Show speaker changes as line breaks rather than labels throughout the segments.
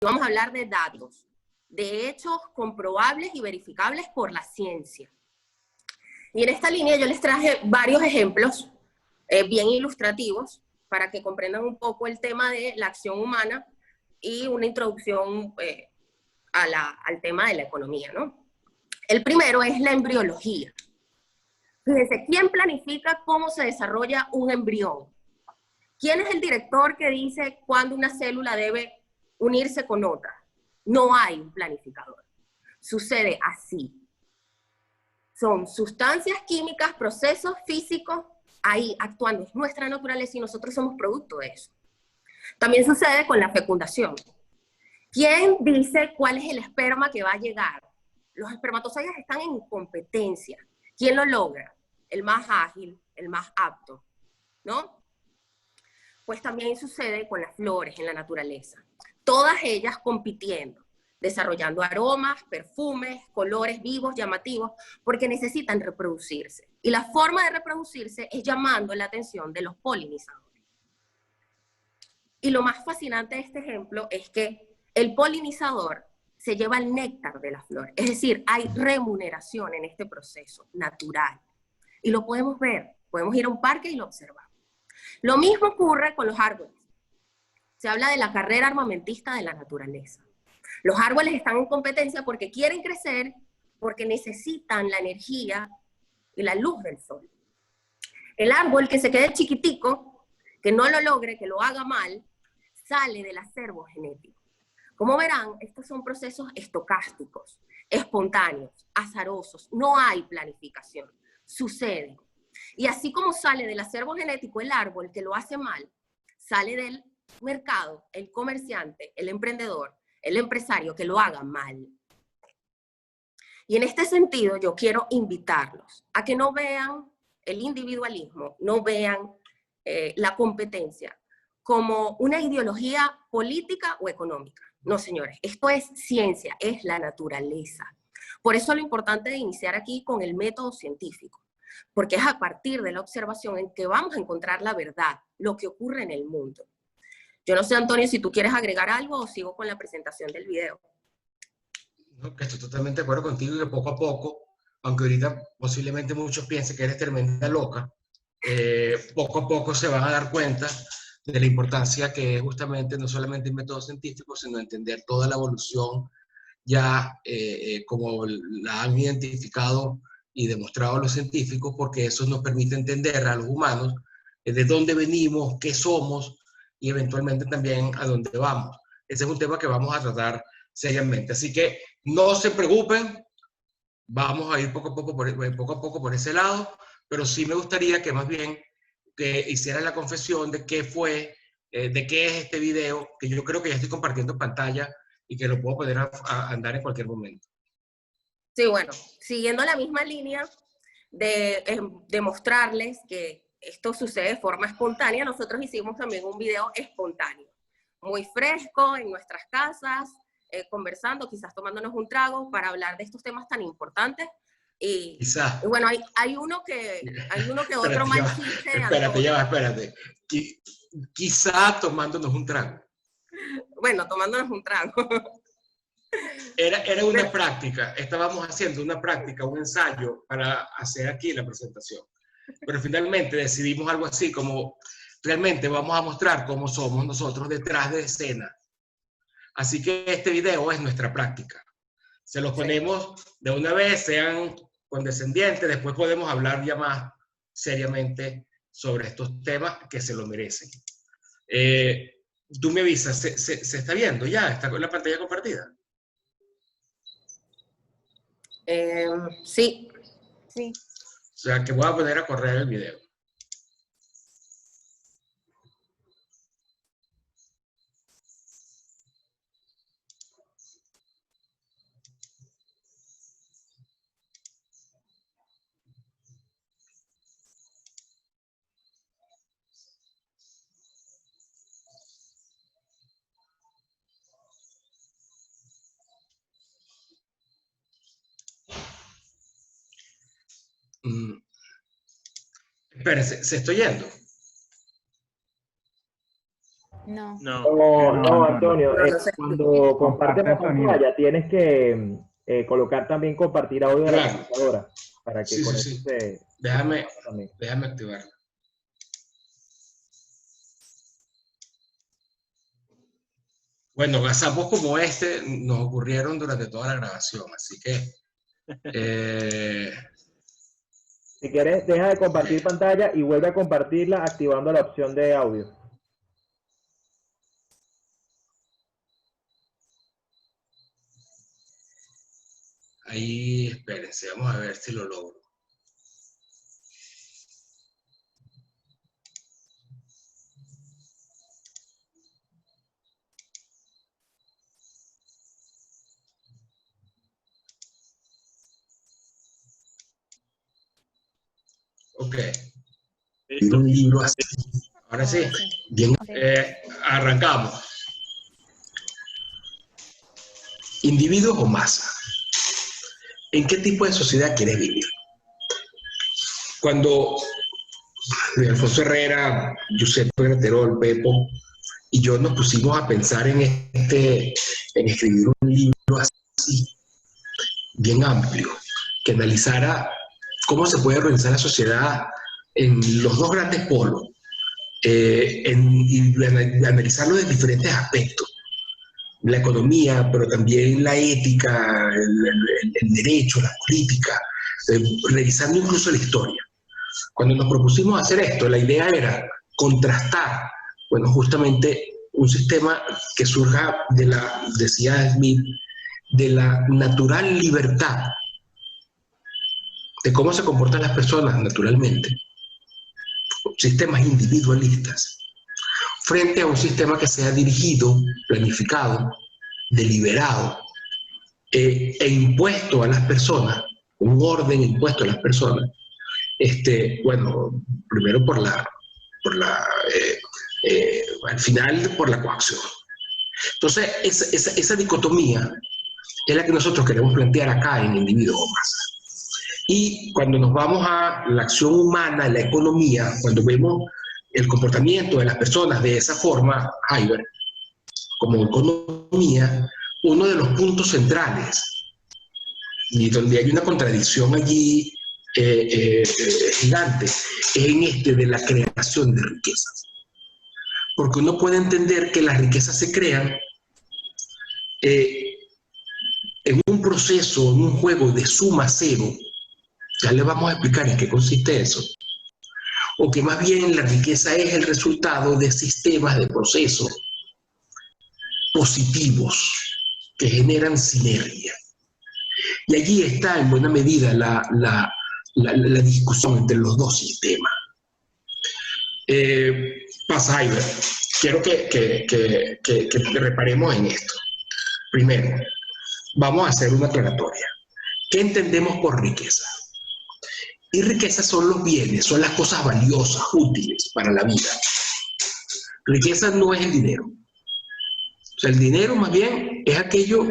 Vamos a hablar de datos, de hechos comprobables y verificables por la ciencia. Y en esta línea yo les traje varios ejemplos bien ilustrativos para que comprendan un poco el tema de la acción humana y una introducción al tema de la economía, ¿no? El primero es la embriología. Fíjense, ¿quién planifica cómo se desarrolla un embrión? ¿Quién es el director que dice cuándo una célula debe unirse con otra? No hay un planificador. Sucede así. Son sustancias químicas, procesos físicos, ahí actuando. Es nuestra naturaleza y nosotros somos producto de eso. También sucede con la fecundación. ¿Quién dice cuál es el esperma que va a llegar? Los espermatozoides están en competencia. ¿Quién lo logra? El más ágil, el más apto, ¿no? Pues también sucede con las flores en la naturaleza. Todas ellas compitiendo, desarrollando aromas, perfumes, colores vivos, llamativos, porque necesitan reproducirse. Y la forma de reproducirse es llamando la atención de los polinizadores. Y lo más fascinante de este ejemplo es que el polinizador se lleva el néctar de la flor. Es decir, hay remuneración en este proceso natural. Y lo podemos ver. Podemos ir a un parque y lo observamos. Lo mismo ocurre con los árboles. Se habla de la carrera armamentista de la naturaleza. Los árboles están en competencia porque quieren crecer, porque necesitan la energía y la luz del sol. El árbol que se quede chiquitico, que no lo logre, que lo haga mal, sale del acervo genético. Como verán, estos son procesos estocásticos, espontáneos, azarosos, no hay planificación, suceden. Y así como sale del acervo genético el árbol que lo hace mal, sale del mercado el comerciante, el emprendedor, el empresario que lo haga mal. Y en este sentido yo quiero invitarlos a que no vean el individualismo, no vean la competencia como una ideología política o económica. No, señores, esto es ciencia, es la naturaleza. Por eso lo importante de iniciar aquí con el método científico, porque es a partir de la observación en que vamos a encontrar la verdad, lo que ocurre en el mundo. Yo no sé, Antonio, si tú quieres agregar algo o sigo con la presentación del video.
No, que estoy totalmente de acuerdo contigo y que poco a poco, aunque ahorita posiblemente muchos piensen que eres tremenda loca, poco a poco se van a dar cuenta de la importancia que es justamente no solamente el método científico, sino entender toda la evolución ya como la han identificado y demostrado los científicos, porque eso nos permite entender a los humanos de dónde venimos, qué somos y eventualmente también a dónde vamos. Ese es un tema que vamos a tratar seriamente. Así que no se preocupen, vamos a ir poco a poco por ese lado, pero sí me gustaría que más bien que hicieran la confesión de qué fue, de qué es este video, que yo creo que ya estoy compartiendo pantalla y que lo puedo poner a andar en cualquier momento.
Sí, bueno, siguiendo la misma línea de mostrarles que esto sucede de forma espontánea, nosotros hicimos también un video espontáneo, muy fresco, en nuestras casas, conversando, quizás tomándonos un trago para hablar de estos temas tan importantes. Y bueno, hay uno que otro mal chiste de Antonio.
Espérate. Quizá tomándonos un trago.
Bueno, tomándonos un trago.
Era una práctica, estábamos haciendo una práctica, un ensayo para hacer aquí la presentación. Pero finalmente decidimos algo así como, realmente vamos a mostrar cómo somos nosotros detrás de escena. Así que este video es nuestra práctica. Se los ponemos de una vez, sean condescendientes, después podemos hablar ya más seriamente sobre estos temas que se lo merecen. Tú me avisas, ¿se está viendo ya? ¿Está con la pantalla compartida?
Sí.
Sí.
O sea, que voy a poner a correr el video. Espérense, ¿se estoy yendo?
No. No.
No, Antonio,
No, no sé.
cuando compartes la
Comparte sonido.
pantalla tienes que colocar también compartir audio de la
Claro.
computadora para que
Sí,
con
sí,
eso
sí. Déjame
también.
activarlo. Bueno, gazapos como este nos ocurrieron durante toda la grabación, así que
Si quieres, deja de compartir pantalla y vuelve a compartirla activando la opción de audio.
ahí espérense, vamos a ver si lo logro. Ok.
Listo.
Un libro así. Ahora sí.
Ahora sí.
Bien,
Ok.
arrancamos. ¿Individuos o masa? ¿En qué tipo de sociedad quieres vivir? Cuando Alfonso Herrera, Giuseppe Graterol, Pepo y yo nos pusimos a pensar en escribir un libro así, bien amplio, que analizara cómo se puede organizar la sociedad en los dos grandes polos, y analizarlo de diferentes aspectos, la economía, pero también la ética, el derecho, la política, revisando incluso la historia. Cuando nos propusimos hacer esto, la idea era contrastar, bueno, justamente un sistema que surja de la, decía Smith, de la natural libertad, de cómo se comportan las personas naturalmente, sistemas individualistas, frente a un sistema que sea dirigido, planificado, deliberado e impuesto a las personas, un orden impuesto a las personas, bueno, primero al final por la coacción. Entonces, esa dicotomía es la que nosotros queremos plantear acá en Individuos o Masa. Y cuando nos vamos a la acción humana, la economía, cuando vemos el comportamiento de las personas de esa forma, Heiber, como economía, uno de los puntos centrales, y donde hay una contradicción allí gigante, es en de la creación de riquezas. Porque uno puede entender que las riquezas se crean en un proceso, en un juego de suma cero. Ya le vamos a explicar en qué consiste eso. O que más bien la riqueza es el resultado de sistemas de procesos positivos que generan sinergia. Y allí está en buena medida la discusión entre los dos sistemas. Pasa, Iber, quiero que reparemos en esto. Primero, vamos a hacer una aclaratoria. ¿Qué entendemos por riqueza? Y riqueza son los bienes, son las cosas valiosas, útiles para la vida. Riqueza no es el dinero. O sea, el dinero más bien es aquello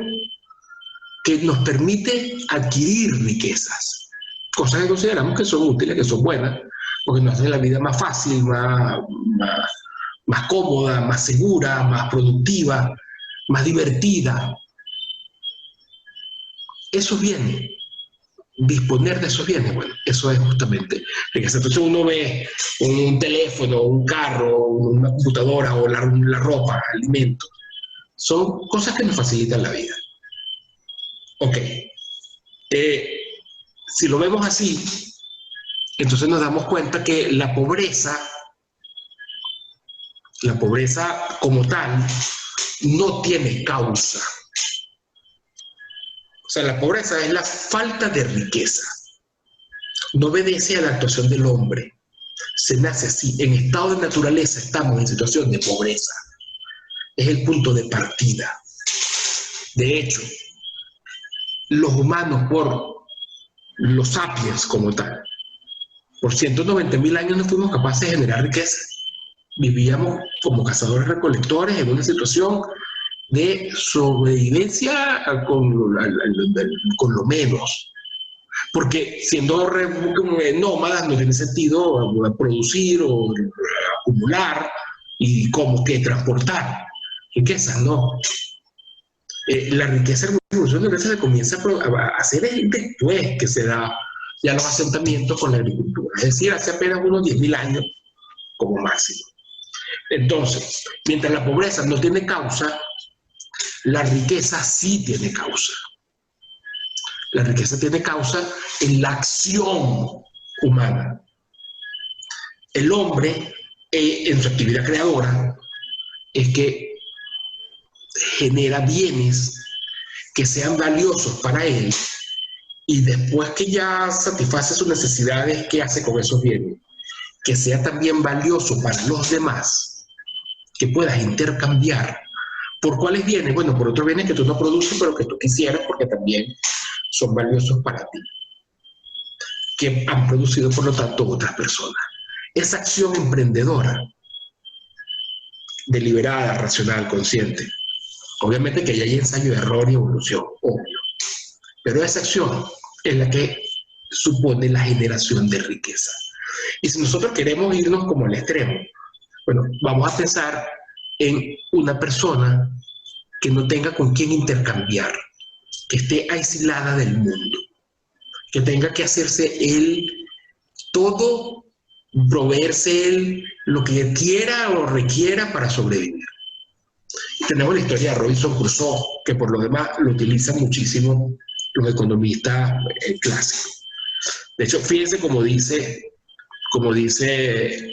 que nos permite adquirir riquezas. Cosas que consideramos que son útiles, que son buenas, porque nos hacen la vida más fácil, más cómoda, más segura, más productiva, más divertida. Esos bienes, disponer de esos bienes, bueno, eso es justamente riqueza. Entonces uno ve un teléfono, un carro, una computadora o la ropa, alimentos. Son cosas que nos facilitan la vida. Ok. Si lo vemos así, entonces nos damos cuenta que la pobreza como tal no tiene causa. O sea, la pobreza es la falta de riqueza. No obedece a la actuación del hombre. Se nace así. En estado de naturaleza estamos en situación de pobreza. Es el punto de partida. De hecho, los humanos, por los sapiens como tal, por 190.000 años no fuimos capaces de generar riqueza. Vivíamos como cazadores-recolectores en una situación de sobrevivencia con lo menos. Porque siendo nómadas no tiene sentido producir o acumular y como que transportar riqueza, no. La riqueza en la revolución de Grecia se comienza a hacer después que se da ya los asentamientos con la agricultura, es decir, hace apenas unos 10.000 años como máximo. Entonces, mientras la pobreza no tiene causa, la riqueza sí tiene causa. La riqueza tiene causa en la acción humana. El hombre, en su actividad creadora, es que genera bienes que sean valiosos para él y después que ya satisface sus necesidades, ¿qué hace con esos bienes? Que sea también valioso para los demás, que puedas intercambiar. ¿Por cuáles bienes? Bueno, por otros bienes que tú no produces, pero que tú quisieras porque también son valiosos para ti, que han producido, por lo tanto, otras personas. Esa acción emprendedora, deliberada, racional, consciente, obviamente que hay ensayo, error y evolución, obvio, pero esa acción es la que supone la generación de riqueza. Y si nosotros queremos irnos como al extremo, bueno, vamos a pensar en una persona que no tenga con quién intercambiar, que esté aislada del mundo, que tenga que hacerse él todo, proveerse él lo que quiera o requiera para sobrevivir. Tenemos la historia de Robinson Crusoe, que por lo demás lo utilizan muchísimo los economistas clásicos. De hecho, fíjense como dice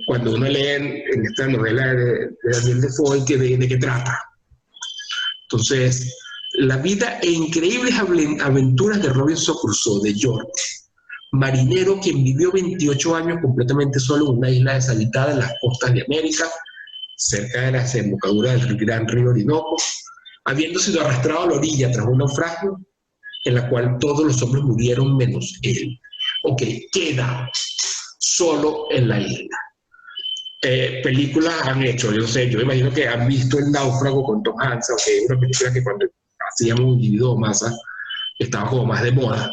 cuando uno lee en esta novela de Daniel Defoe, de qué trata. Entonces, la vida e increíbles aventuras de Robinson Crusoe, de George, marinero quien vivió 28 años completamente solo en una isla deshabitada en las costas de América, cerca de la desembocadura del gran río Orinoco, habiendo sido arrastrado a la orilla tras un naufragio en la cual todos los hombres murieron menos él. Ok, queda solo en la isla. Películas han hecho, yo no sé, yo imagino que han visto El náufrago con Tom Hanks, aunque es una película que cuando hacíamos un individuo masa estaba como más de moda.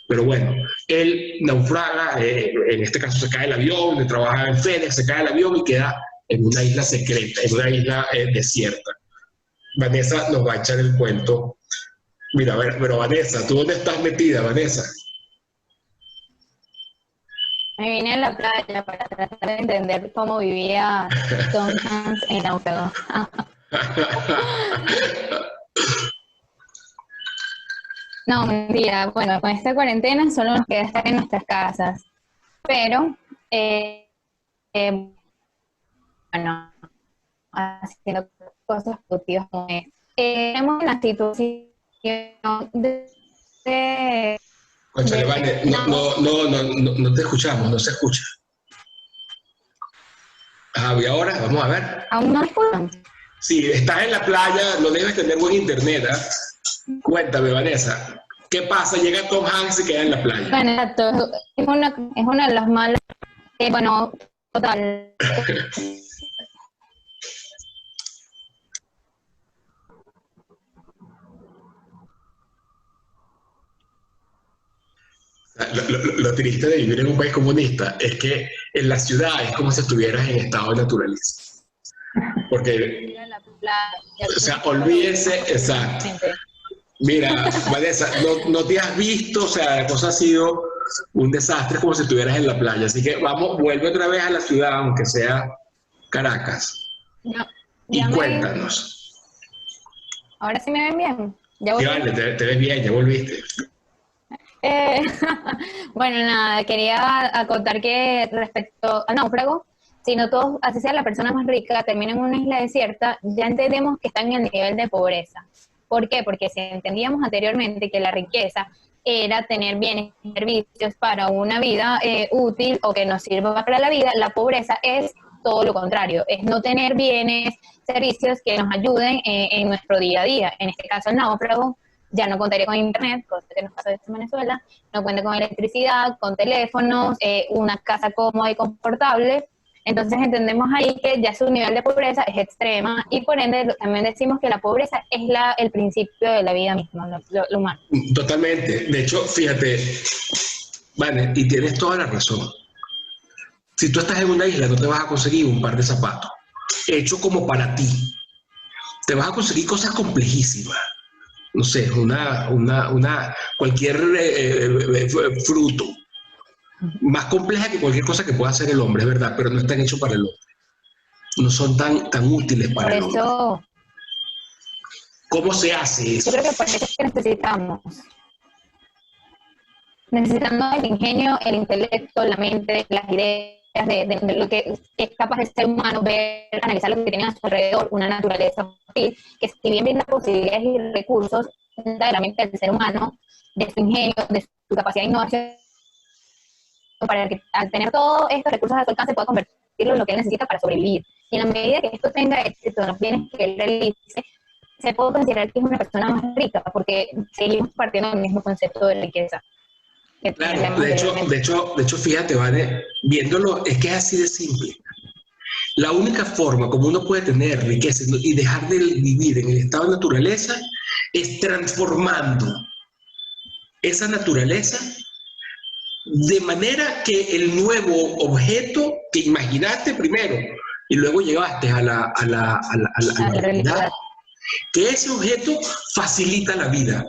Pero bueno, él naufraga, en este caso se cae el avión, le trabaja en FedEx, se cae el avión y queda en una isla secreta, en una isla desierta. Vanessa nos va a echar el cuento. Mira, a ver, pero Vanessa, ¿tú dónde estás metida, Vanessa?
Me vine a la playa para tratar de entender cómo vivía Tom Hanks en náufrago. No, mentira. Bueno, con esta cuarentena solo nos queda estar en nuestras casas. Pero, bueno, haciendo cosas productivas como es. Tenemos una situación de
Conchale, Vane, no te escuchamos, no se escucha. ¿Y ahora? Vamos a ver.
¿Aún no me escuchan?
Sí, estás en la playa, no debes tener buen internet, ¿eh? Cuéntame, Vanessa, ¿qué pasa? Llega Tom Hanks y queda en la playa.
Bueno, exacto, es una de las malas, bueno, total.
Lo triste de vivir en un país comunista es que en la ciudad es como si estuvieras en estado de naturaleza. Porque, o sea, olvídense, exacto. Mira, Vanessa, no te has visto, o sea, la cosa ha sido un desastre, como si estuvieras en la playa. Así que vamos, vuelve otra vez a la ciudad, aunque sea Caracas.
No,
y cuéntanos.
¿Ahora sí me ven bien?
¿Ya sí, vale, te ves bien, ya volviste.
Bueno, nada, quería acotar que respecto al náufrago, si no todos, así sea la persona más rica, termina en una isla desierta, ya entendemos que están en el nivel de pobreza. ¿Por qué? Porque si entendíamos anteriormente que la riqueza era tener bienes y servicios para una vida útil o que nos sirva para la vida, la pobreza es todo lo contrario, es no tener bienes, servicios que nos ayuden en nuestro día a día. En este caso el náufrago ya no contaría con internet, cosa que nos pasa en Venezuela, no cuenta con electricidad, con teléfonos, una casa cómoda y confortable. Entonces entendemos ahí que ya su nivel de pobreza es extrema y por ende también decimos que la pobreza es el principio de la vida misma, lo humano.
Totalmente. De hecho, fíjate, Vane, y tienes toda la razón. Si tú estás en una isla no te vas a conseguir un par de zapatos, hecho como para ti. Te vas a conseguir cosas complejísimas. No sé, cualquier fruto. Más compleja que cualquier cosa que pueda hacer el hombre, es verdad, pero no están hechos para el hombre. No son tan útiles
Por
para el hombre.
eso,
¿Cómo se hace eso?
yo creo que por eso es que necesitamos el ingenio, el intelecto, la mente, las ideas de lo que es capaz de ser humano, ver, analizar lo que tiene a su alrededor, una naturaleza hostil, que si bien brinda posibilidades y recursos, de la mente del ser humano, de su ingenio, de su capacidad de innovación, para que al tener todos estos recursos a su alcance pueda convertirlo en lo que él necesita para sobrevivir. Y en la medida que esto tenga éxito en los bienes que él realice, se puede considerar que es una persona más rica, porque seguimos partiendo del mismo concepto de riqueza.
Claro, de hecho, fíjate, Vane, viéndolo, es que es así de simple. La única forma como uno puede tener riqueza y dejar de vivir en el estado de naturaleza es transformando esa naturaleza de manera que el nuevo objeto que imaginaste primero y luego llevaste a la realidad, que ese objeto facilita la vida.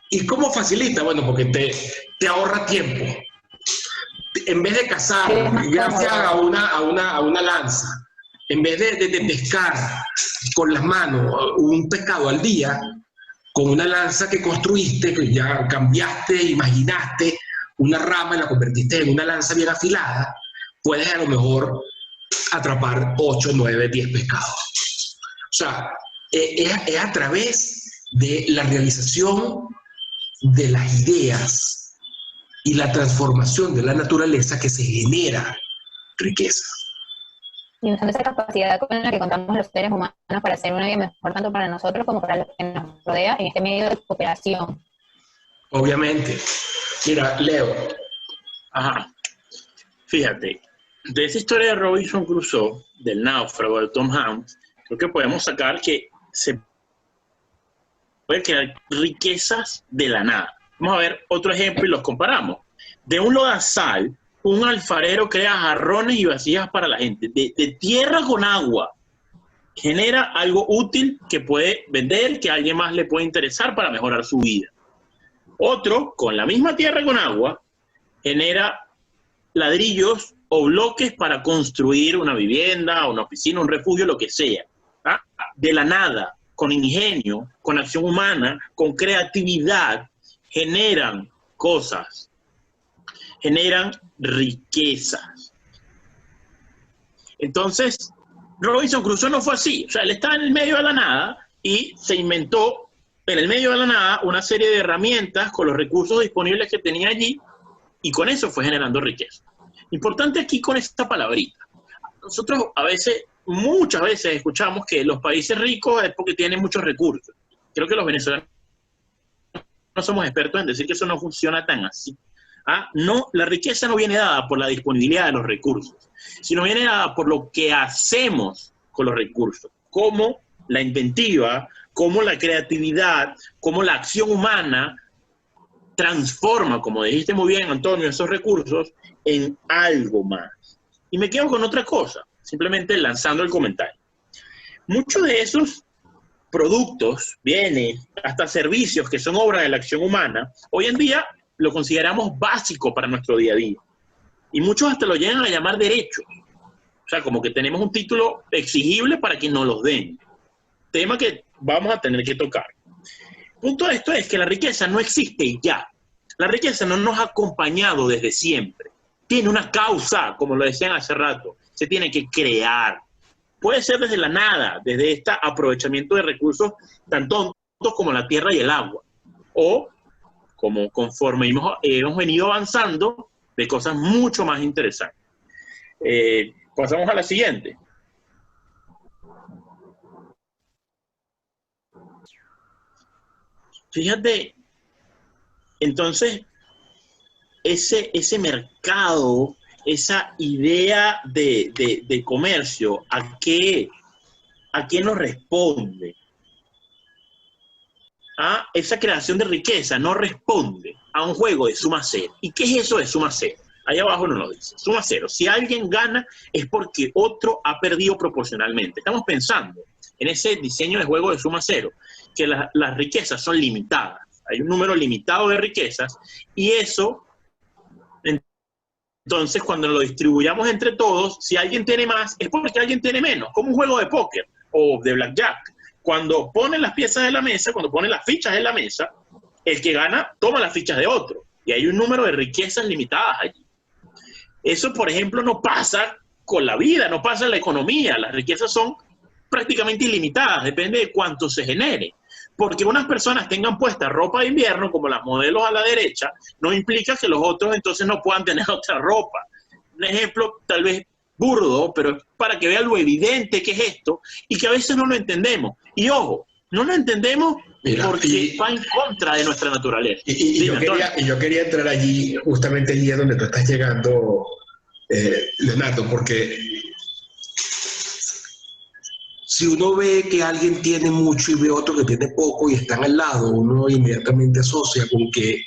¿Y cómo facilita? Bueno, porque te ahorra tiempo. En vez de cazar, gracias a una lanza, en vez de pescar con las manos un pescado al día, con una lanza que construiste, que ya cambiaste, imaginaste una rama y la convertiste en una lanza bien afilada, puedes a lo mejor atrapar 8, 9, 10 pescados. O sea, es a través de la realización de las ideas y la transformación de la naturaleza que se genera riqueza.
Y usando esa capacidad con la que contamos los seres humanos para hacer una vida mejor tanto para nosotros como para los que nos rodea en este medio de cooperación.
Obviamente. Mira, Leo.
Ajá. Fíjate, de esa historia de Robinson Crusoe, del náufrago de Tom Hanks, creo que podemos sacar que se puede crear riquezas de la nada. Vamos a ver otro ejemplo y los comparamos. De un lodazal, un alfarero crea jarrones y vasijas para la gente. De tierra con agua, genera algo útil que puede vender, que a alguien más le puede interesar para mejorar su vida. Otro, con la misma tierra con agua, genera ladrillos o bloques para construir una vivienda, una oficina, un refugio, lo que sea. ¿Ah? De la nada, con ingenio, con acción humana, con creatividad, generan cosas, generan riquezas. Entonces, Robinson Crusoe no fue así. O sea, él estaba en el medio de la nada y se inventó en el medio de la nada una serie de herramientas con los recursos disponibles que tenía allí y con eso fue generando riqueza. Importante aquí con esta palabrita. Nosotros a veces, muchas veces escuchamos que los países ricos es porque tienen muchos recursos. Creo que los venezolanos no somos expertos en decir que eso no funciona tan así. ¿Ah? No, la riqueza no viene dada por la disponibilidad de los recursos, sino viene dada por lo que hacemos con los recursos, como la inventiva, como la creatividad, como la acción humana transforma, como dijiste muy bien, Antonio, esos recursos en algo más. Y me quedo con otra cosa, simplemente lanzando el comentario. Muchos de esos productos, bienes, hasta servicios que son obra de la acción humana, hoy en día lo consideramos básico para nuestro día a día. Y muchos hasta lo llegan a llamar derechos. O sea, como que tenemos un título exigible para que nos los den. Tema que vamos a tener que tocar. Punto de esto es que la riqueza no existe ya. La riqueza no nos ha acompañado desde siempre. Tiene una causa, como lo decían hace rato. Se tiene que crear. Puede ser desde la nada, desde este aprovechamiento de recursos tan tontos como la tierra y el agua. O, como conforme hemos venido avanzando, de cosas mucho más interesantes. Pasamos a la siguiente. Fíjate, entonces, ese mercado, esa idea de comercio, ¿a qué nos responde? ¿Ah? Esa creación de riqueza no responde a un juego de suma cero. ¿Y qué es eso de suma cero? ahí abajo nos lo dice, suma cero. Si alguien gana es porque otro ha perdido proporcionalmente. Estamos pensando en ese diseño de juego de suma cero, que las riquezas son limitadas. Hay un número limitado de riquezas y eso, entonces cuando lo distribuyamos entre todos, si alguien tiene más es porque alguien tiene menos, como un juego de póker o de blackjack. Cuando ponen las piezas de la mesa, cuando ponen las fichas en la mesa, el que gana toma las fichas de otro. Y hay un número de riquezas limitadas allí. Eso, por ejemplo, no pasa con la vida, no pasa en la economía. Las riquezas son prácticamente ilimitadas, depende de cuánto se genere. Porque unas personas tengan puesta ropa de invierno, como las modelos a la derecha, no implica que los otros entonces no puedan tener otra ropa. Un ejemplo tal vez burdo, pero es para que vean lo evidente que es esto y que a veces no lo entendemos. Y ojo, no lo entendemos porque va en contra de nuestra naturaleza.
Yo quería entrar allí, justamente allí es donde tú estás llegando, Leonardo, porque si uno ve que alguien tiene mucho y ve otro que tiene poco y están al lado, uno inmediatamente asocia con que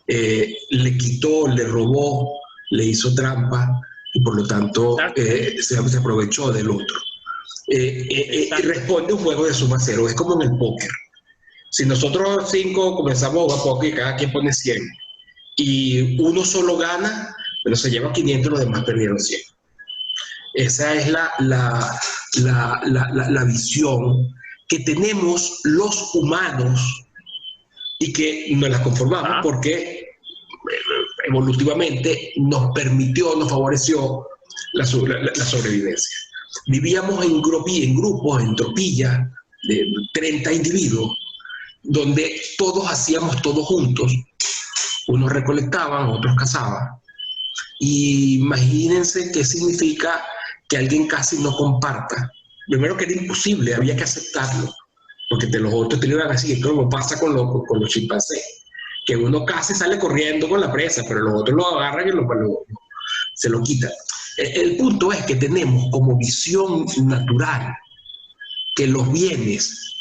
le quitó, le robó, le hizo trampa y por lo tanto se aprovechó del otro. Responde un juego de suma cero, es como en el póker. Si nosotros 5 comenzamos a jugar póker y cada quien pone 100 y uno solo gana, pero se lleva 500 y los demás perdieron 100. Esa es la visión que tenemos los humanos y que nos la conformamos porque evolutivamente nos permitió, nos favoreció la sobrevivencia. Vivíamos en grupos, en tropillas de 30 individuos, donde todos hacíamos todo juntos. Unos recolectaban, otros cazaban. Y imagínense qué significa que alguien casi no comparta. Primero que era imposible, había que aceptarlo, porque los otros te lo iban a decir, como pasa con los chimpancés, que uno casi sale corriendo con la presa, pero los otros lo agarran y se lo quitan. El punto es que tenemos como visión natural que los bienes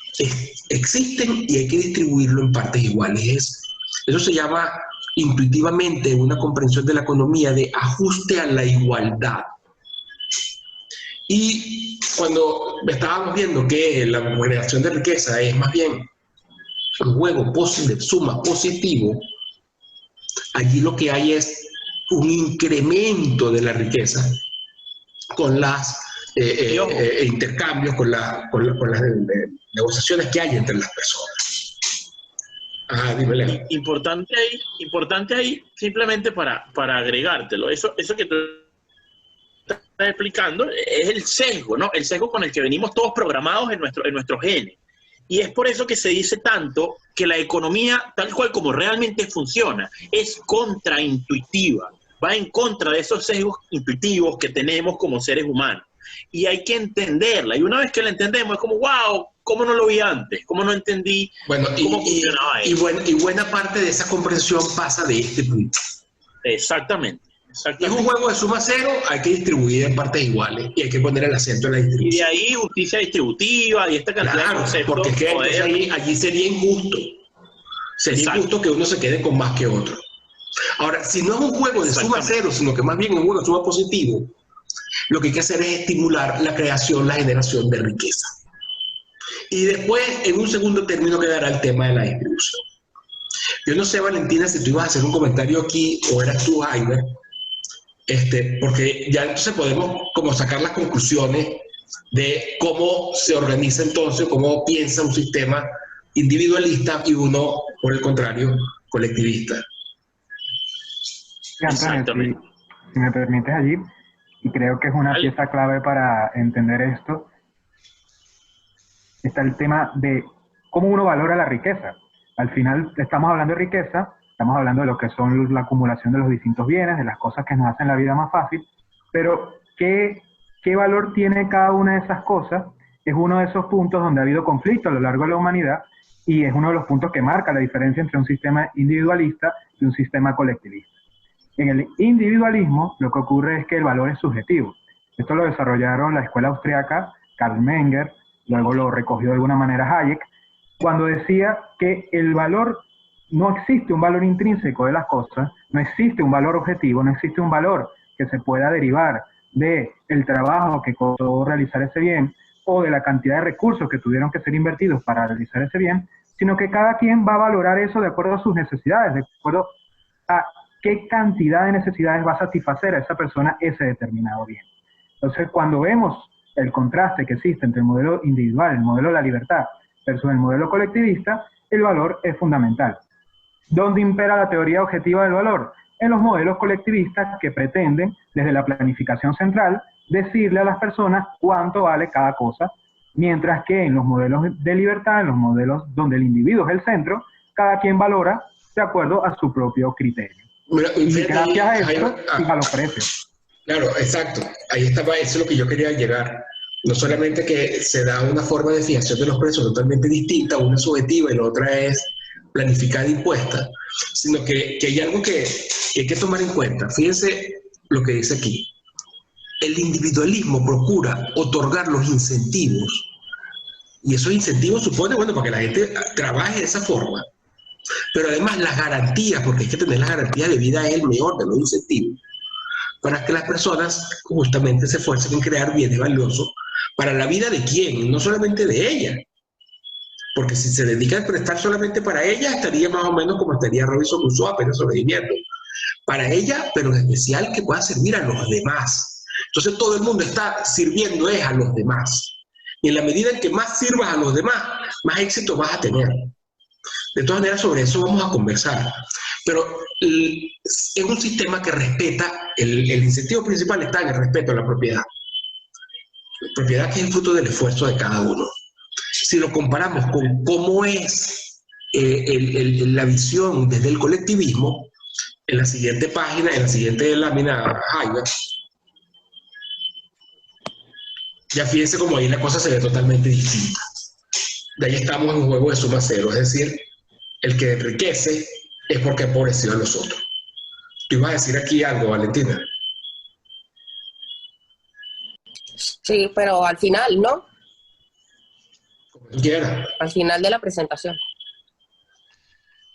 existen y hay que distribuirlo en partes iguales. Eso se llama intuitivamente una comprensión de la economía de ajuste a la igualdad. Y cuando estábamos viendo que la generación de riqueza es más bien un juego de suma positivo, allí lo que hay es un incremento de la riqueza con las intercambios, con las negociaciones que hay entre las personas. Dímele.
Importante ahí, simplemente para agregártelo, eso que tú estás explicando es el sesgo, ¿no? El sesgo con el que venimos todos programados en nuestros genes. Y es por eso que se dice tanto que la economía, tal cual como realmente funciona, es contraintuitiva, va en contra de esos sesgos intuitivos que tenemos como seres humanos. Y hay que entenderla. Y una vez que la entendemos, es como, wow, ¿cómo no lo vi antes? ¿Cómo no entendí cómo funcionaba eso?
Y buena parte de esa comprensión pasa de este punto.
Exactamente.
Es un juego de suma cero, hay que distribuir en partes iguales y hay que poner el acento en la distribución.
Y de ahí justicia distributiva y esta cantidad de conceptos.
Porque es que allí sería injusto. Sería injusto que uno se quede con más que otro. Ahora, si no es un juego de suma cero, sino que más bien es un juego de suma positivo, lo que hay que hacer es estimular la creación, la generación de riqueza. Y después, en un segundo término, quedará el tema de la distribución. Yo no sé, Valentina, si tú ibas a hacer un comentario aquí o eras tú, Jaime, porque ya entonces podemos como sacar las conclusiones de cómo se organiza entonces, cómo piensa un sistema individualista y uno, por el contrario, colectivista.
Exactamente. Si me permites allí, y creo que es una pieza clave para entender esto, está el tema de cómo uno valora la riqueza. Al final estamos hablando de riqueza, estamos hablando de lo que son la acumulación de los distintos bienes, de las cosas que nos hacen la vida más fácil, pero ¿qué valor tiene cada una de esas cosas? Es uno de esos puntos donde ha habido conflicto a lo largo de la humanidad y es uno de los puntos que marca la diferencia entre un sistema individualista y un sistema colectivista. En el individualismo lo que ocurre es que el valor es subjetivo. Esto lo desarrollaron la escuela austriaca, Karl Menger, luego lo recogió de alguna manera Hayek, cuando decía que el valor no existe un valor intrínseco de las cosas, no existe un valor objetivo, no existe un valor que se pueda derivar del trabajo que costó realizar ese bien o de la cantidad de recursos que tuvieron que ser invertidos para realizar ese bien, sino que cada quien va a valorar eso de acuerdo a sus necesidades, de acuerdo a qué cantidad de necesidades va a satisfacer a esa persona ese determinado bien. Entonces, cuando vemos el contraste que existe entre el modelo individual, el modelo de la libertad, versus el modelo colectivista, el valor es fundamental. ¿Dónde impera la teoría objetiva del valor? En los modelos colectivistas que pretenden, desde la planificación central, decirle a las personas cuánto vale cada cosa, mientras que en los modelos de libertad, en los modelos donde el individuo es el centro, cada quien valora de acuerdo a su propio criterio.
Mira,
Y
fíjate,
gracias a
ahí-
esto, fija los precios.
Claro, exacto. Ahí estaba, eso es lo que yo quería llegar. No solamente que se da una forma de fijación de los precios totalmente distinta, una subjetiva y la otra es planificada e impuesta, sino que hay algo que hay que tomar en cuenta. Fíjense lo que dice aquí. El individualismo procura otorgar los incentivos, y esos incentivos supone, bueno, para que la gente trabaje de esa forma, pero además las garantías, porque hay que tener las garantías de vida, es el mejor de los incentivos, para que las personas justamente se esfuercen en crear bienes valiosos para la vida de quién, no solamente de ella. Porque si se dedica a prestar solamente para ella, estaría más o menos como estaría Robinson Crusoe, apenas sobreviviendo. Para ella, pero en especial que pueda servir a los demás. Entonces todo el mundo está sirviendo es a los demás. Y en la medida en que más sirvas a los demás, más éxito vas a tener. De todas maneras, sobre eso vamos a conversar. Pero es un sistema que respeta, el incentivo principal está en el respeto a la propiedad. La propiedad que es el fruto del esfuerzo de cada uno. Si lo comparamos con cómo es la visión desde el colectivismo, en la siguiente página, en la siguiente lámina, ya fíjense cómo ahí la cosa se ve totalmente distinta. De ahí estamos en un juego de suma cero, es decir, el que enriquece es porque ha empobrecido a los otros. Tú ibas a decir aquí algo, Valentina.
Sí, pero al final, ¿no?
Como tú quieras.
Al final de la presentación.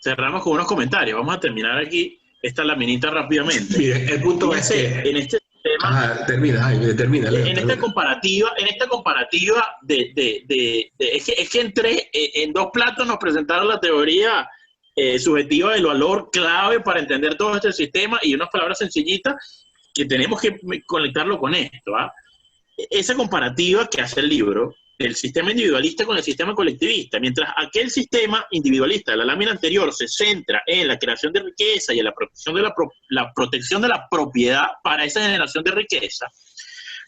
Cerramos con unos comentarios. Vamos a terminar aquí esta laminita rápidamente.
Mire, el punto es que...
En este tema...
termina, Leo,
en esta comparativa es que en dos platos nos presentaron la teoría subjetiva del valor clave para entender todo este sistema y unas palabras sencillitas que tenemos que conectarlo con esto. Esa comparativa que hace el libro del sistema individualista con el sistema colectivista, mientras aquel sistema individualista de la lámina anterior se centra en la creación de riqueza y en la protección de la propiedad para esa generación de riqueza,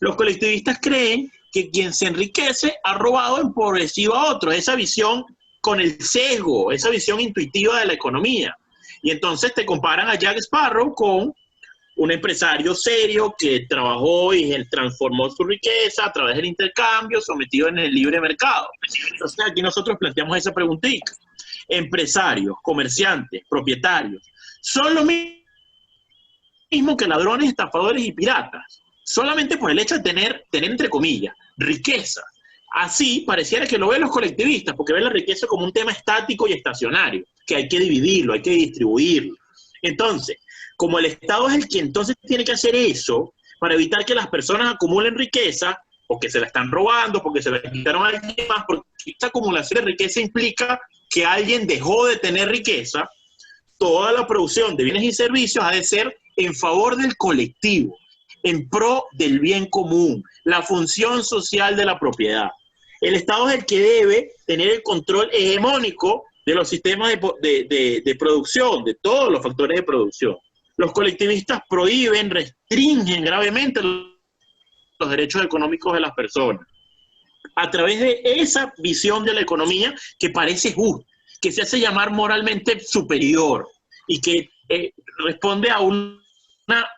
los colectivistas creen que quien se enriquece ha robado o empobrecido a otros, esa visión con el sesgo, esa visión intuitiva de la economía. Y entonces te comparan a Jack Sparrow con un empresario serio que trabajó y transformó su riqueza a través del intercambio sometido en el libre mercado. Entonces aquí nosotros planteamos esa preguntita. Empresarios, comerciantes, propietarios, son lo mismo que ladrones, estafadores y piratas, solamente por el hecho de tener entre comillas, riqueza. Así pareciera que lo ven los colectivistas, porque ven la riqueza como un tema estático y estacionario, que hay que dividirlo, hay que distribuirlo. Entonces, como el Estado es el que entonces tiene que hacer eso para evitar que las personas acumulen riqueza, porque se la están robando, porque se la quitaron a alguien más, porque esta acumulación de riqueza implica que alguien dejó de tener riqueza, toda la producción de bienes y servicios ha de ser en favor del colectivo, en pro del bien común, la función social de la propiedad. El Estado es el que debe tener el control hegemónico de los sistemas de producción, de todos los factores de producción. Los colectivistas prohíben, restringen gravemente los derechos económicos de las personas a través de esa visión de la economía que parece justa, que se hace llamar moralmente superior y que responde a una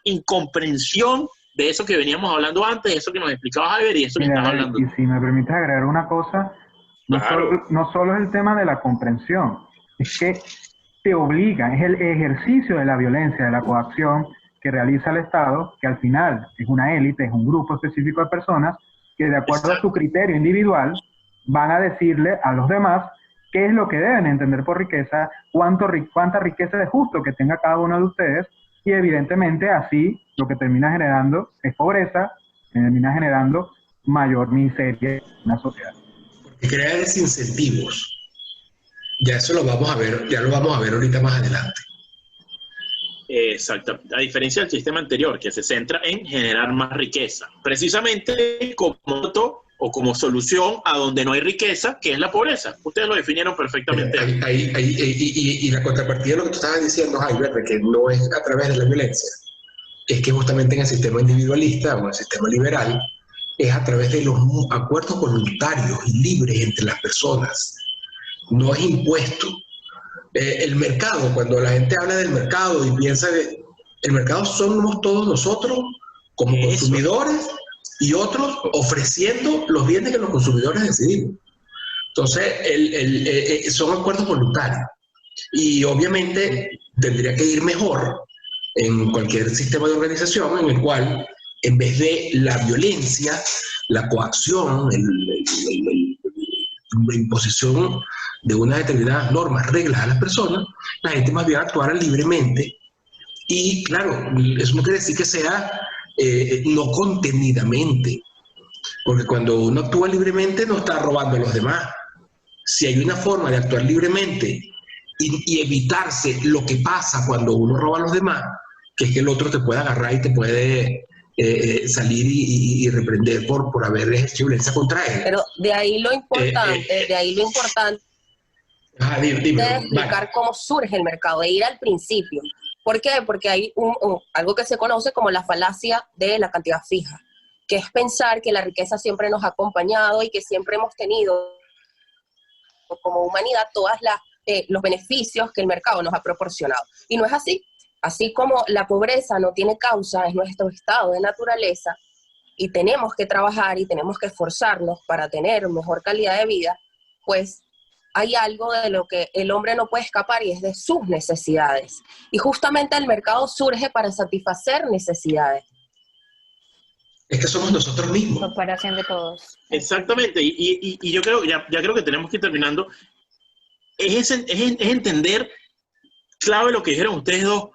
incomprensión de eso que veníamos hablando antes, de eso que nos explicaba Javier y eso que estaba hablando.
Y si me permites agregar una cosa, no solo es el tema de la comprensión, es que te obliga, es el ejercicio de la violencia, de la coacción que realiza el Estado, que al final es una élite, es un grupo específico de personas que de acuerdo a su criterio individual van a decirle a los demás qué es lo que deben entender por riqueza, cuánta riqueza es justo que tenga cada uno de ustedes, y evidentemente así lo que termina generando es pobreza, termina generando mayor miseria en la sociedad.
Porque crea desincentivos. Ya eso lo vamos a ver, ya lo vamos a ver ahorita más adelante.
Exactamente. A diferencia del sistema anterior, que se centra en generar más riqueza. Precisamente como moto o como solución a donde no hay riqueza, que es la pobreza. Ustedes lo definieron perfectamente.
Y la contrapartida de lo que tú estabas diciendo, Javier, de que no es a través de la violencia, es que justamente en el sistema individualista o en el sistema liberal, es a través de los acuerdos voluntarios y libres entre las personas. No es impuesto. El mercado, cuando la gente habla del mercado y piensa que el mercado somos todos nosotros como consumidores y otros ofreciendo los bienes que los consumidores decidimos. Entonces, son acuerdos voluntarios. Y obviamente tendría que ir mejor en cualquier sistema de organización en el cual, en vez de la violencia, la coacción, la imposición de unas determinadas normas, reglas a las personas, la gente más bien actuara libremente. Y claro, eso no quiere decir que sea no contenidamente, porque cuando uno actúa libremente no está robando a los demás. Si hay una forma de actuar libremente y evitarse lo que pasa cuando uno roba a los demás, que es que el otro te puede agarrar y te puede salir y reprender por haber ejercido violencia contra él.
Pero de ahí lo importante,
Dime,
de explicar cómo surge el mercado, de ir al principio. ¿Por qué? Porque hay algo que se conoce como la falacia de la cantidad fija, que es pensar que la riqueza siempre nos ha acompañado y que siempre hemos tenido como humanidad todos los beneficios que el mercado nos ha proporcionado. Y no es así. Así como la pobreza no tiene causa, es nuestro estado de naturaleza, y tenemos que trabajar y tenemos que esforzarnos para tener mejor calidad de vida, pues hay algo de lo que el hombre no puede escapar y es de sus necesidades. Y justamente el mercado surge para satisfacer necesidades.
Es que somos nosotros mismos.
Cooperación de todos.
Exactamente, y yo creo, ya creo que tenemos que ir terminando. Es entender, clave lo que dijeron ustedes dos,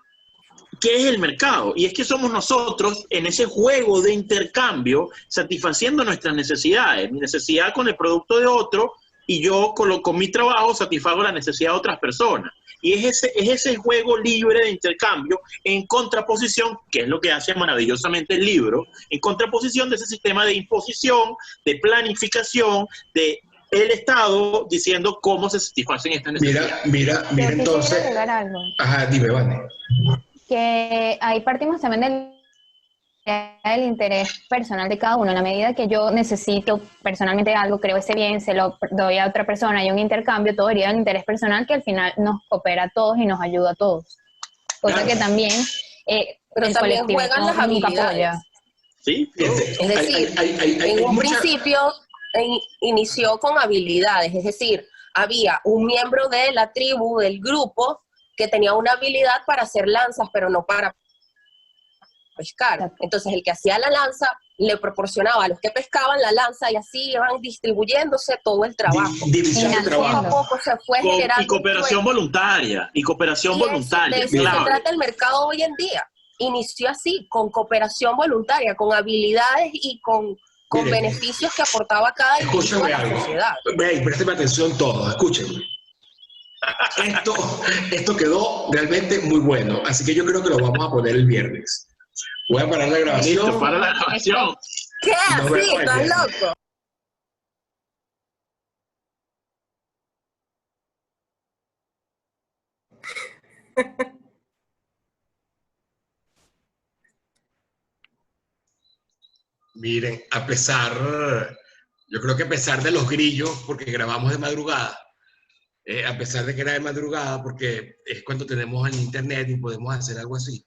¿qué es el mercado? Y es que somos nosotros en ese juego de intercambio satisfaciendo nuestras necesidades, mi necesidad con el producto de otro, y yo con mi trabajo satisfago la necesidad de otras personas. Y es ese juego libre de intercambio en contraposición, que es lo que hace maravillosamente el libro, en contraposición de ese sistema de imposición, de planificación, el Estado diciendo cómo se satisfacen estas necesidades.
Mira entonces.
Agregar algo.
Ajá, dime, Vane.
Que ahí partimos también del interés personal de cada uno. En la medida que yo necesito personalmente algo, creo ese bien, se lo doy a otra persona, hay un intercambio, todo iría en interés personal que al final nos coopera a todos y nos ayuda a todos. Cosa que también
pero
el
también
colectivo
juegan las
nunca
habilidades.
apoya.
¿Sí?
Es decir, en un principio inició con habilidades, es decir, había un miembro de la tribu, del grupo, que tenía una habilidad para hacer lanzas, pero no para pescar. Entonces, el que hacía la lanza le proporcionaba a los que pescaban la lanza y así iban distribuyéndose todo el trabajo.
División de trabajo.
Poco a poco se fue generando.
Y cooperación voluntaria. Y cooperación voluntaria.
De eso se trata el mercado hoy en día. Inició así, con cooperación voluntaria, con habilidades y con beneficios que aportaba cada individuo a la sociedad.
Présteme atención todos, escúchenme. Esto quedó realmente muy bueno, así que yo creo que lo vamos a poner el viernes. Voy a parar la grabación.
Listo, para la grabación.
¿Qué? ¿Así? ¿Estás loco?
Miren, yo creo que a pesar de los grillos, porque grabamos de madrugada, a pesar de que era de madrugada, porque es cuando tenemos el internet y podemos hacer algo así,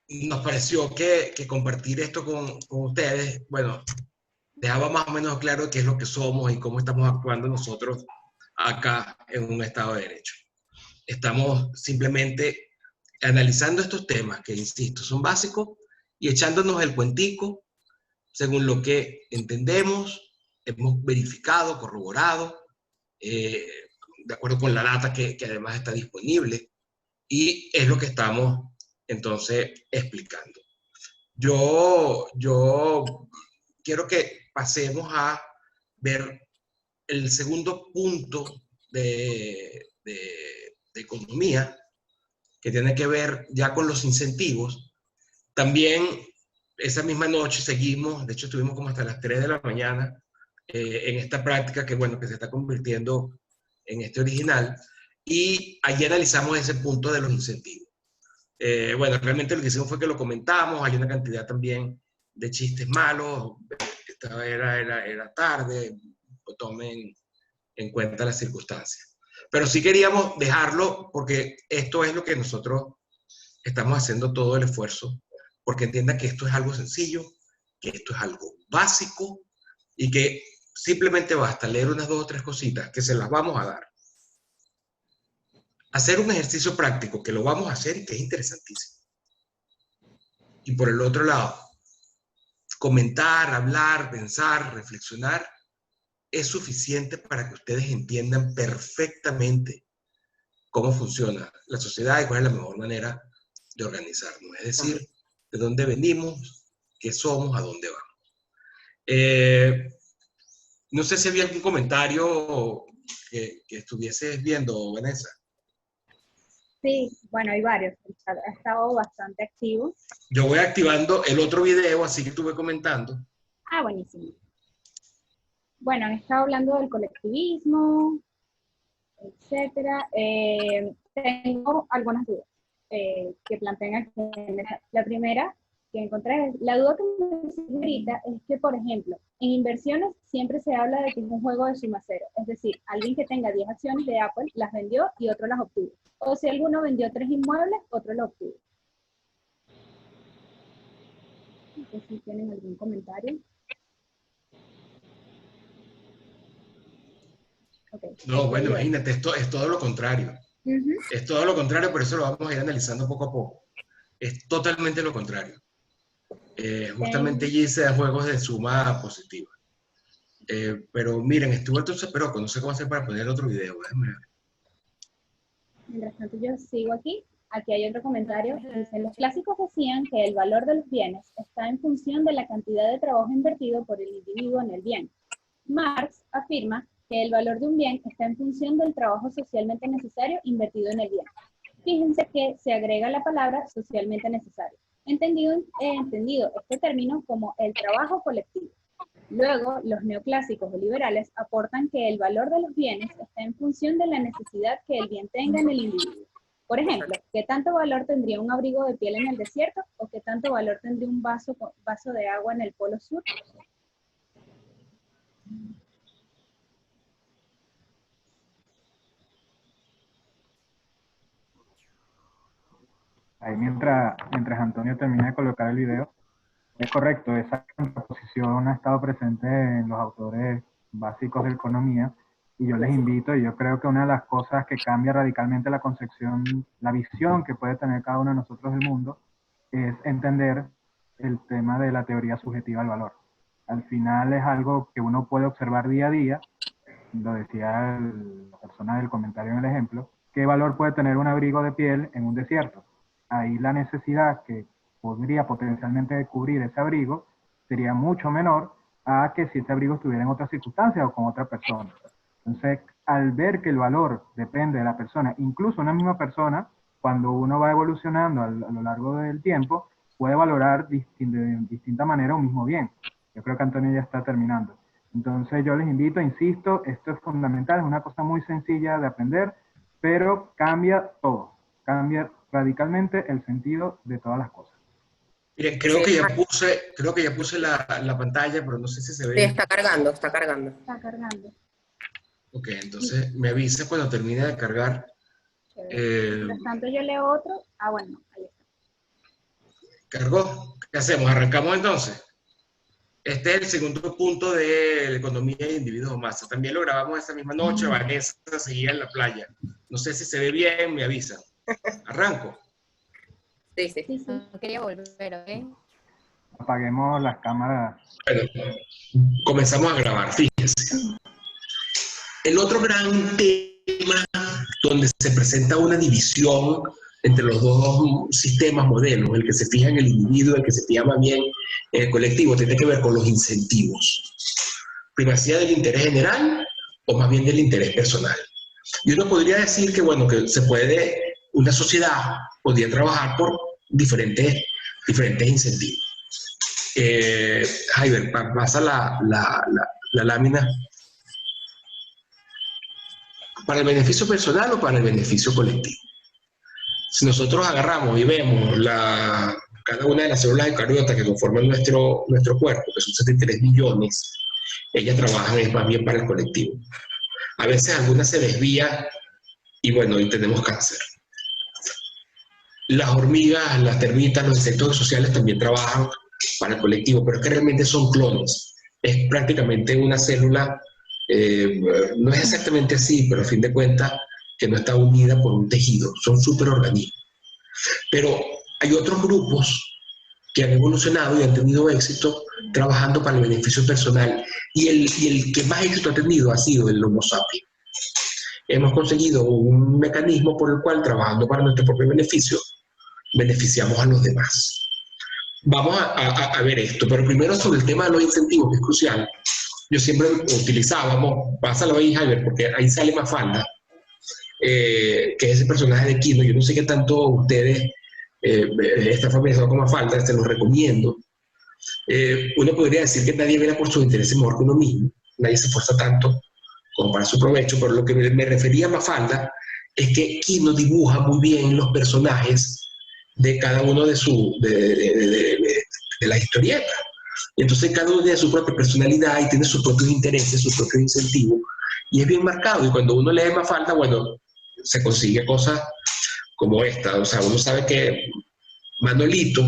nos pareció que compartir esto con ustedes, bueno, dejaba más o menos claro qué es lo que somos y cómo estamos actuando nosotros acá en un Estado de Derecho. Estamos simplemente analizando estos temas que, insisto, son básicos y echándonos el cuentico según lo que entendemos hemos verificado, corroborado, de acuerdo con la data que además está disponible, y es lo que estamos entonces explicando. Yo quiero que pasemos a ver el segundo punto de economía, que tiene que ver ya con los incentivos. También esa misma noche seguimos, de hecho estuvimos como hasta las 3 de la mañana en esta práctica que, bueno, que se está convirtiendo en este original, y allí analizamos ese punto de los incentivos. Bueno, realmente lo que hicimos fue que lo comentamos, hay una cantidad también de chistes malos, era tarde, tomen en cuenta las circunstancias. Pero sí queríamos dejarlo porque esto es lo que nosotros estamos haciendo todo el esfuerzo, porque entiendan que esto es algo sencillo, que esto es algo básico y que simplemente basta leer unas 2 o 3 cositas que se las vamos a dar. Hacer un ejercicio práctico que lo vamos a hacer y que es interesantísimo. Y por el otro lado, comentar, hablar, pensar, reflexionar es suficiente para que ustedes entiendan perfectamente cómo funciona la sociedad y cuál es la mejor manera de organizarnos. Es decir, de dónde venimos, qué somos, a dónde vamos. No sé si había algún comentario que estuvieses viendo, Vanessa.
Sí, bueno, hay varios. Ha estado bastante activo.
Yo voy activando el otro video, así que estuve comentando.
Ah, buenísimo. Bueno, han estado hablando del colectivismo, etcétera. Tengo algunas dudas que plantean aquí. La primera que encontré, la duda que me surge ahorita es que, por ejemplo, en inversiones siempre se habla de que es un juego de suma cero. Es decir, alguien que tenga 10 acciones de Apple las vendió y otro las obtuvo. O si alguno vendió 3 inmuebles, otro lo obtuvo. No sé si tienen algún comentario. Okay.
No, bueno, imagínate, esto es todo lo contrario. Es todo lo contrario, por eso lo vamos a ir analizando poco a poco. Es totalmente lo contrario. Justamente allí se dan juegos de suma positiva. Pero miren, estuvo entonces, pero no sé cómo hacer para poner otro video. Déjame ver.
Mientras tanto yo sigo aquí. Aquí hay otro comentario. Dice, los clásicos decían que el valor de los bienes está en función de la cantidad de trabajo invertido por el individuo en el bien. Marx afirma que el valor de un bien está en función del trabajo socialmente necesario invertido en el bien. Fíjense que se agrega la palabra socialmente necesario, entendido este término como el trabajo colectivo. Luego, los neoclásicos o liberales aportan que el valor de los bienes está en función de la necesidad que el bien tenga en el individuo. Por ejemplo, ¿qué tanto valor tendría un abrigo de piel en el desierto? ¿O qué tanto valor tendría un vaso de agua en el Polo Sur?
Ahí mientras Antonio termina de colocar el video, es correcto, esa contraposición ha estado presente en los autores básicos de economía, y yo les invito, y yo creo que una de las cosas que cambia radicalmente la concepción, la visión que puede tener cada uno de nosotros del mundo, es entender el tema de la teoría subjetiva del valor. Al final es algo que uno puede observar día a día, lo decía la persona del comentario en el ejemplo, ¿qué valor puede tener un abrigo de piel en un desierto? Ahí la necesidad que podría potencialmente cubrir ese abrigo sería mucho menor a que si ese abrigo estuviera en otras circunstancias o con otra persona. Entonces, al ver que el valor depende de la persona, incluso una misma persona, cuando uno va evolucionando a lo largo del tiempo, puede valorar de distinta manera un mismo bien. Yo creo que Antonio ya está terminando. Entonces yo les invito, insisto, esto es fundamental, es una cosa muy sencilla de aprender, pero cambia todo, cambia radicalmente el sentido de todas las cosas.
Miren, creo que ya puse la pantalla, pero no sé si se ve.
Sí, está cargando, está cargando.
Está cargando.
Ok, entonces me avisa cuando termine de cargar.
Mientras tanto yo leo otro. Ah, bueno, ahí está.
¿Cargó? ¿Qué hacemos? ¿Arrancamos entonces? Este es el segundo punto de la economía de individuos o masa. También lo grabamos esa misma noche. Vanessa seguía en la playa. No sé si se ve bien, me avisan. ¿Arranco?
Sí.
No quería volver, ¿ok?
apaguemos las cámaras.
Bueno, comenzamos a grabar, fíjense. El otro gran tema donde se presenta una división entre los dos sistemas modelos, el que se fija en el individuo, el que se fija más bien en el colectivo, tiene que ver con los incentivos. Primacía del interés general o más bien del interés personal. Y uno podría decir que, bueno, que se puede, una sociedad podría trabajar por diferentes incentivos. Jaiber, pasa la lámina. ¿Para el beneficio personal o para el beneficio colectivo? Si nosotros agarramos y vemos cada una de las células eucariotas que conforman nuestro cuerpo, que son 73 millones, ellas trabajan más bien para el colectivo. A veces alguna se desvía y bueno, y tenemos cáncer. Las hormigas, las termitas, los insectos sociales también trabajan para el colectivo, pero es que realmente son clones. Es prácticamente una célula, no es exactamente así, pero a fin de cuentas que no está unida por un tejido, son superorganismos. Pero hay otros grupos que han evolucionado y han tenido éxito trabajando para el beneficio personal, y el que más éxito ha tenido ha sido el Homo sapiens. Hemos conseguido un mecanismo por el cual, trabajando para nuestro propio beneficio, beneficiamos a los demás. Vamos a ver esto, pero primero sobre el tema de los incentivos, que es crucial. Yo siempre utilizábamos, pásalo ahí, Javier, porque ahí sale Mafalda, que es ese personaje de Kino. Yo no sé qué tanto ustedes están familiarizados con Mafalda, se los recomiendo. Uno podría decir que nadie vela por sus intereses mejor que uno mismo, nadie se esfuerza tanto como para su provecho, pero lo que me refería a Mafalda es que Kino dibuja muy bien los personajes de cada uno de las historietas. Y entonces cada uno tiene su propia personalidad y tiene sus propios intereses, sus propios incentivos, y es bien marcado. Y cuando uno lee Mafalda, bueno, se consigue cosas como esta. O sea, uno sabe que Manolito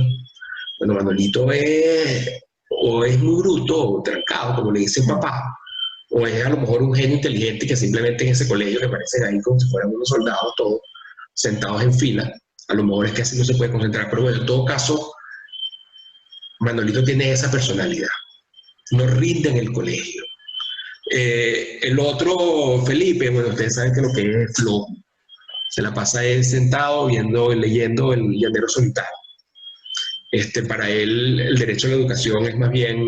o es muy bruto o trancado, como le dice el papá, o es a lo mejor un genio inteligente que simplemente en ese colegio que parecen ahí como si fueran unos soldados todos sentados en fila. A lo mejor es que así no se puede concentrar, pero bueno, en todo caso, Manolito tiene esa personalidad, no rinde en el colegio. El otro, Felipe, bueno, ustedes saben que lo que es flojo, se la pasa él sentado leyendo El Llanero Solitario. Para él el derecho a la educación es más bien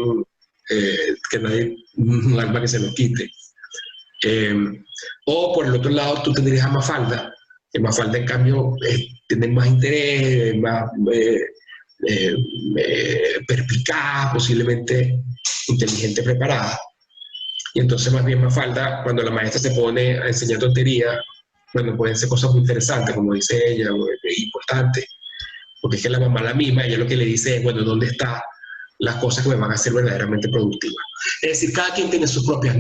que nadie, un alma que se lo quite. O por el otro lado tú tendrías a Mafalda, que Mafalda en cambio tiene más interés, más perspicaz, posiblemente inteligente, preparada. Y entonces más bien Mafalda, cuando la maestra se pone a enseñar tontería, bueno, pueden ser cosas muy interesantes, como dice ella, importantes, porque es que la mamá la misma, ella lo que le dice es, bueno, ¿dónde están las cosas que me van a hacer verdaderamente productivas? Es decir, cada quien tiene sus propias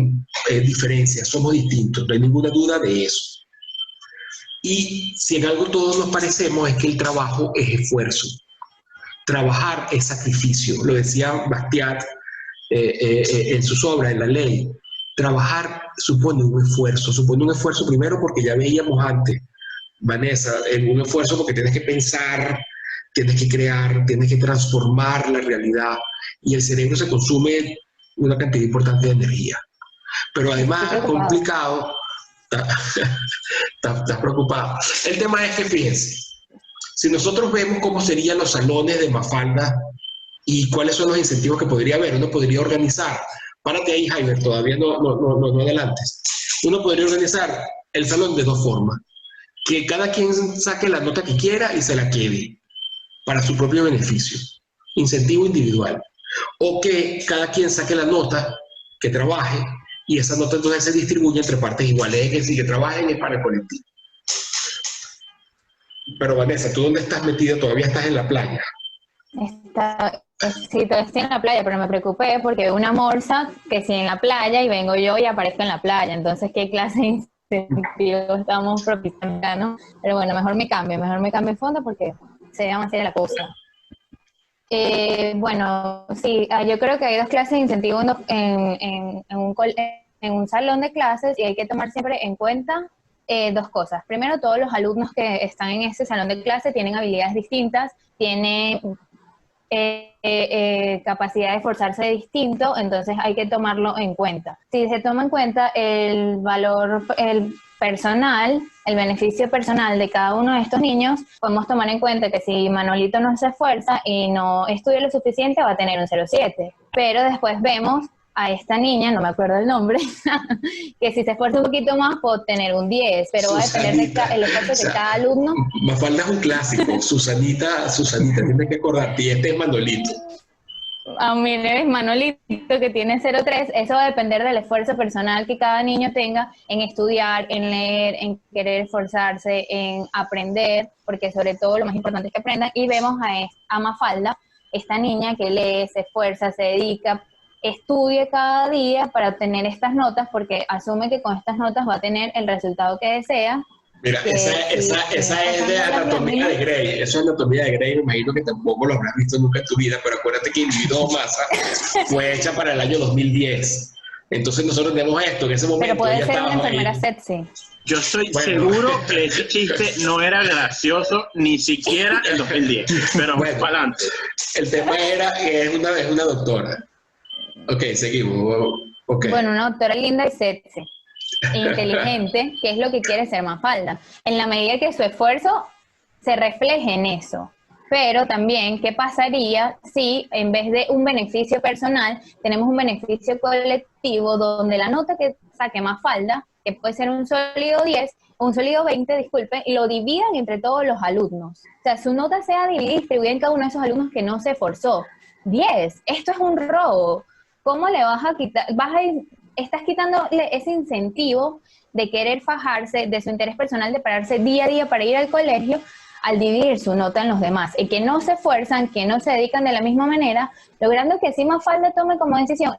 diferencias, somos distintos, no hay ninguna duda de eso. Y si en algo todos nos parecemos es que el trabajo es esfuerzo. Trabajar es sacrificio. Lo decía Bastiat en sus obras, en La Ley. Trabajar supone un esfuerzo primero porque ya veíamos antes, Vanessa, en un esfuerzo porque tienes que pensar, tienes que crear, tienes que transformar la realidad, y el cerebro se consume una cantidad importante de energía. Pero además es complicado. Estás preocupado. El tema es que, fíjense, si nosotros vemos cómo serían los salones de Mafalda y cuáles son los incentivos que podría haber, uno podría organizar, párate ahí, Jaime, todavía no adelantes. Uno podría organizar el salón de dos formas: que cada quien saque la nota que quiera y se la quede para su propio beneficio, incentivo individual, o que cada quien saque la nota, que trabaje, y esa nota entonces se distribuye entre partes iguales, es decir, que trabajen es para el colectivo. Pero Vanessa, ¿tú dónde estás metida? ¿Todavía estás en la playa?
Sí, todavía estoy en la playa, pero me preocupé porque veo una morsa que sí en la playa y vengo yo y aparezco en la playa. Entonces, ¿qué clase de incentivo estamos propiciando, no? Pero bueno, mejor me cambio de fondo porque se llama así la cosa. Bueno, sí, yo creo que hay dos clases de incentivo en un salón de clases, y hay que tomar siempre en cuenta dos cosas. Primero, todos los alumnos que están en ese salón de clase tienen habilidades distintas, tienen capacidad de esforzarse distinto, entonces hay que tomarlo en cuenta. Si se toma en cuenta el valor personal, el beneficio personal de cada uno de estos niños, podemos tomar en cuenta que si Manolito no se esfuerza y no estudia lo suficiente, va a tener un 0,7. Pero después vemos a esta niña, no me acuerdo el nombre, que si se esfuerza un poquito más puede tener un 10, pero va a depender del esfuerzo de cada alumno.
Mafalda es un clásico, Susanita, tienes que acordarte, y este es Manolito.
Mire, Manolito, que tiene 0,3, eso va a depender del esfuerzo personal que cada niño tenga en estudiar, en leer, en querer esforzarse, en aprender, porque sobre todo lo más importante es que aprendan, y vemos a Mafalda, esta niña que lee, se esfuerza, se dedica, estudie cada día para obtener estas notas, porque asume que con estas notas va a tener el resultado que desea.
Mira, esa es de Anatomía de Grey. Eso es Anatomía de Grey. Me imagino que tampoco lo habrás visto nunca en tu vida, pero acuérdate que Individuo Masa fue hecha para el año 2010. Entonces nosotros tenemos esto, en ese momento.
Pero puede
ya
ser una
estábamos
enfermera
ahí.
sexy.
Yo estoy seguro que ese chiste no era gracioso ni siquiera en 2010. Pero
Bueno,
para adelante.
El tema era que es una doctora. Ok, seguimos. Okay.
Bueno, una doctora linda y sexy, e inteligente, que es lo que quiere ser Mafalda, en la medida que su esfuerzo se refleje en eso. Pero también, ¿qué pasaría si en vez de un beneficio personal, tenemos un beneficio colectivo donde la nota que saque Mafalda, que puede ser un sólido 10, o un sólido 20, disculpe, y lo dividan entre todos los alumnos? O sea, su nota sea dividida y distribuida en cada uno de esos alumnos que no se esforzó. 10, esto es un robo. ¿Cómo le vas a quitar? Estás quitándole ese incentivo de querer fajarse, de su interés personal, de pararse día a día para ir al colegio, al dividir su nota en los demás, y que no se esfuerzan, que no se dedican de la misma manera, logrando que así Mafalda tome como decisión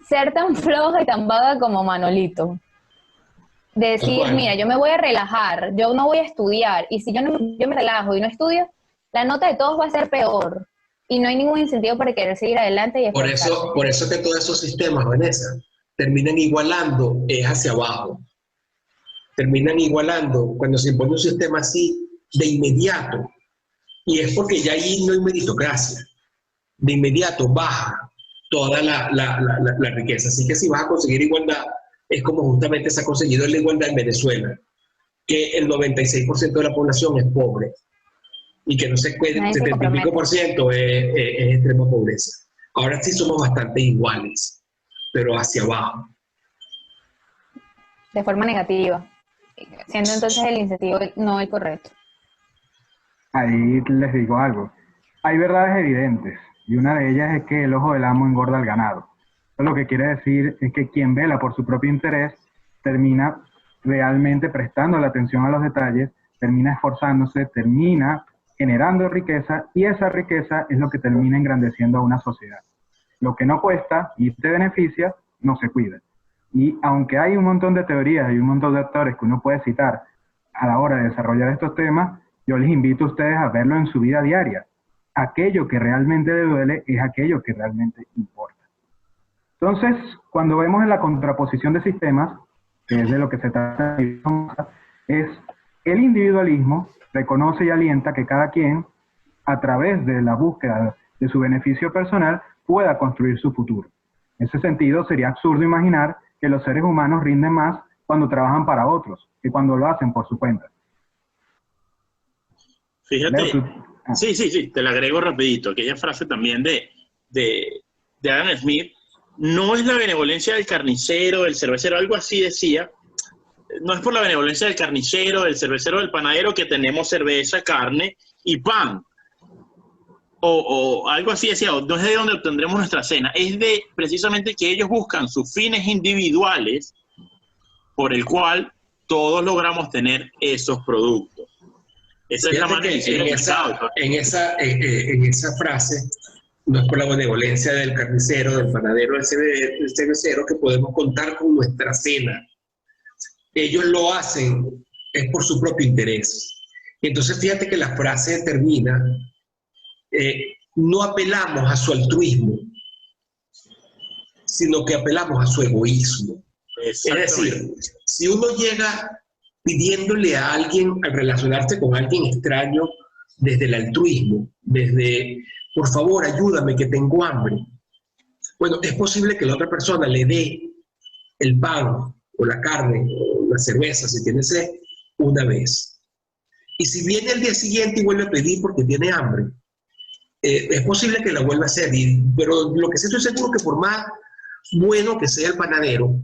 ser tan floja y tan vaga como Manolito. Decir, mira, yo me voy a relajar, yo no voy a estudiar, y si yo me relajo y no estudio, la nota de todos va a ser peor. Y no hay ningún incentivo para querer seguir adelante y esforzarse.
Por eso que todos esos sistemas, Vanessa, terminan igualando hacia abajo. Terminan igualando cuando se impone un sistema así de inmediato. Y es porque ya ahí no hay meritocracia. De inmediato baja toda la riqueza. Así que si vas a conseguir igualdad, es como justamente se ha conseguido la igualdad en Venezuela, que el 96% de la población es pobre. Y que no se puede, el 75% es extrema pobreza. Ahora sí somos bastante iguales, pero hacia abajo.
De forma negativa, siendo entonces el incentivo no el correcto.
Ahí les digo algo. Hay verdades evidentes, y una de ellas es que el ojo del amo engorda al ganado. Eso lo que quiere decir es que quien vela por su propio interés termina realmente prestando la atención a los detalles, termina esforzándose, termina generando riqueza, y esa riqueza es lo que termina engrandeciendo a una sociedad. Lo que no cuesta y te beneficia, no se cuida. Y aunque hay un montón de teorías y un montón de autores que uno puede citar a la hora de desarrollar estos temas, yo les invito a ustedes a verlo en su vida diaria. Aquello que realmente le duele es aquello que realmente importa. Entonces, cuando vemos en la contraposición de sistemas, que es de lo que se trata, es el individualismo reconoce y alienta que cada quien, a través de la búsqueda de su beneficio personal, pueda construir su futuro. En ese sentido, sería absurdo imaginar que los seres humanos rinden más cuando trabajan para otros que cuando lo hacen por su cuenta.
Fíjate, sí, te la agrego rapidito, aquella frase también de Adam Smith, no es la benevolencia del carnicero, del cervecero, algo así decía. No es por la benevolencia del carnicero, del cervecero, del panadero que tenemos cerveza, carne y pan. O algo así decía, no es de donde obtendremos nuestra cena, es de precisamente que ellos buscan sus fines individuales por el cual todos logramos tener esos productos. Esa es la manera
en esa frase, no es por la benevolencia del carnicero, del panadero, del cervecero que podemos contar con nuestra cena. Ellos lo hacen es por su propio interés. Entonces fíjate que la frase termina, no apelamos a su altruismo, sino que apelamos a su egoísmo. Es decir, si uno llega pidiéndole a alguien, al relacionarse con alguien extraño, desde el altruismo, desde por favor, ayúdame que tengo hambre. Bueno, es posible que la otra persona le dé el pan o la carne o la cerveza, si tiene sed, una vez. Y si viene el día siguiente y vuelve a pedir porque tiene hambre, es posible que la vuelva a hacer. Pero lo que sí estoy seguro que por más bueno que sea el panadero,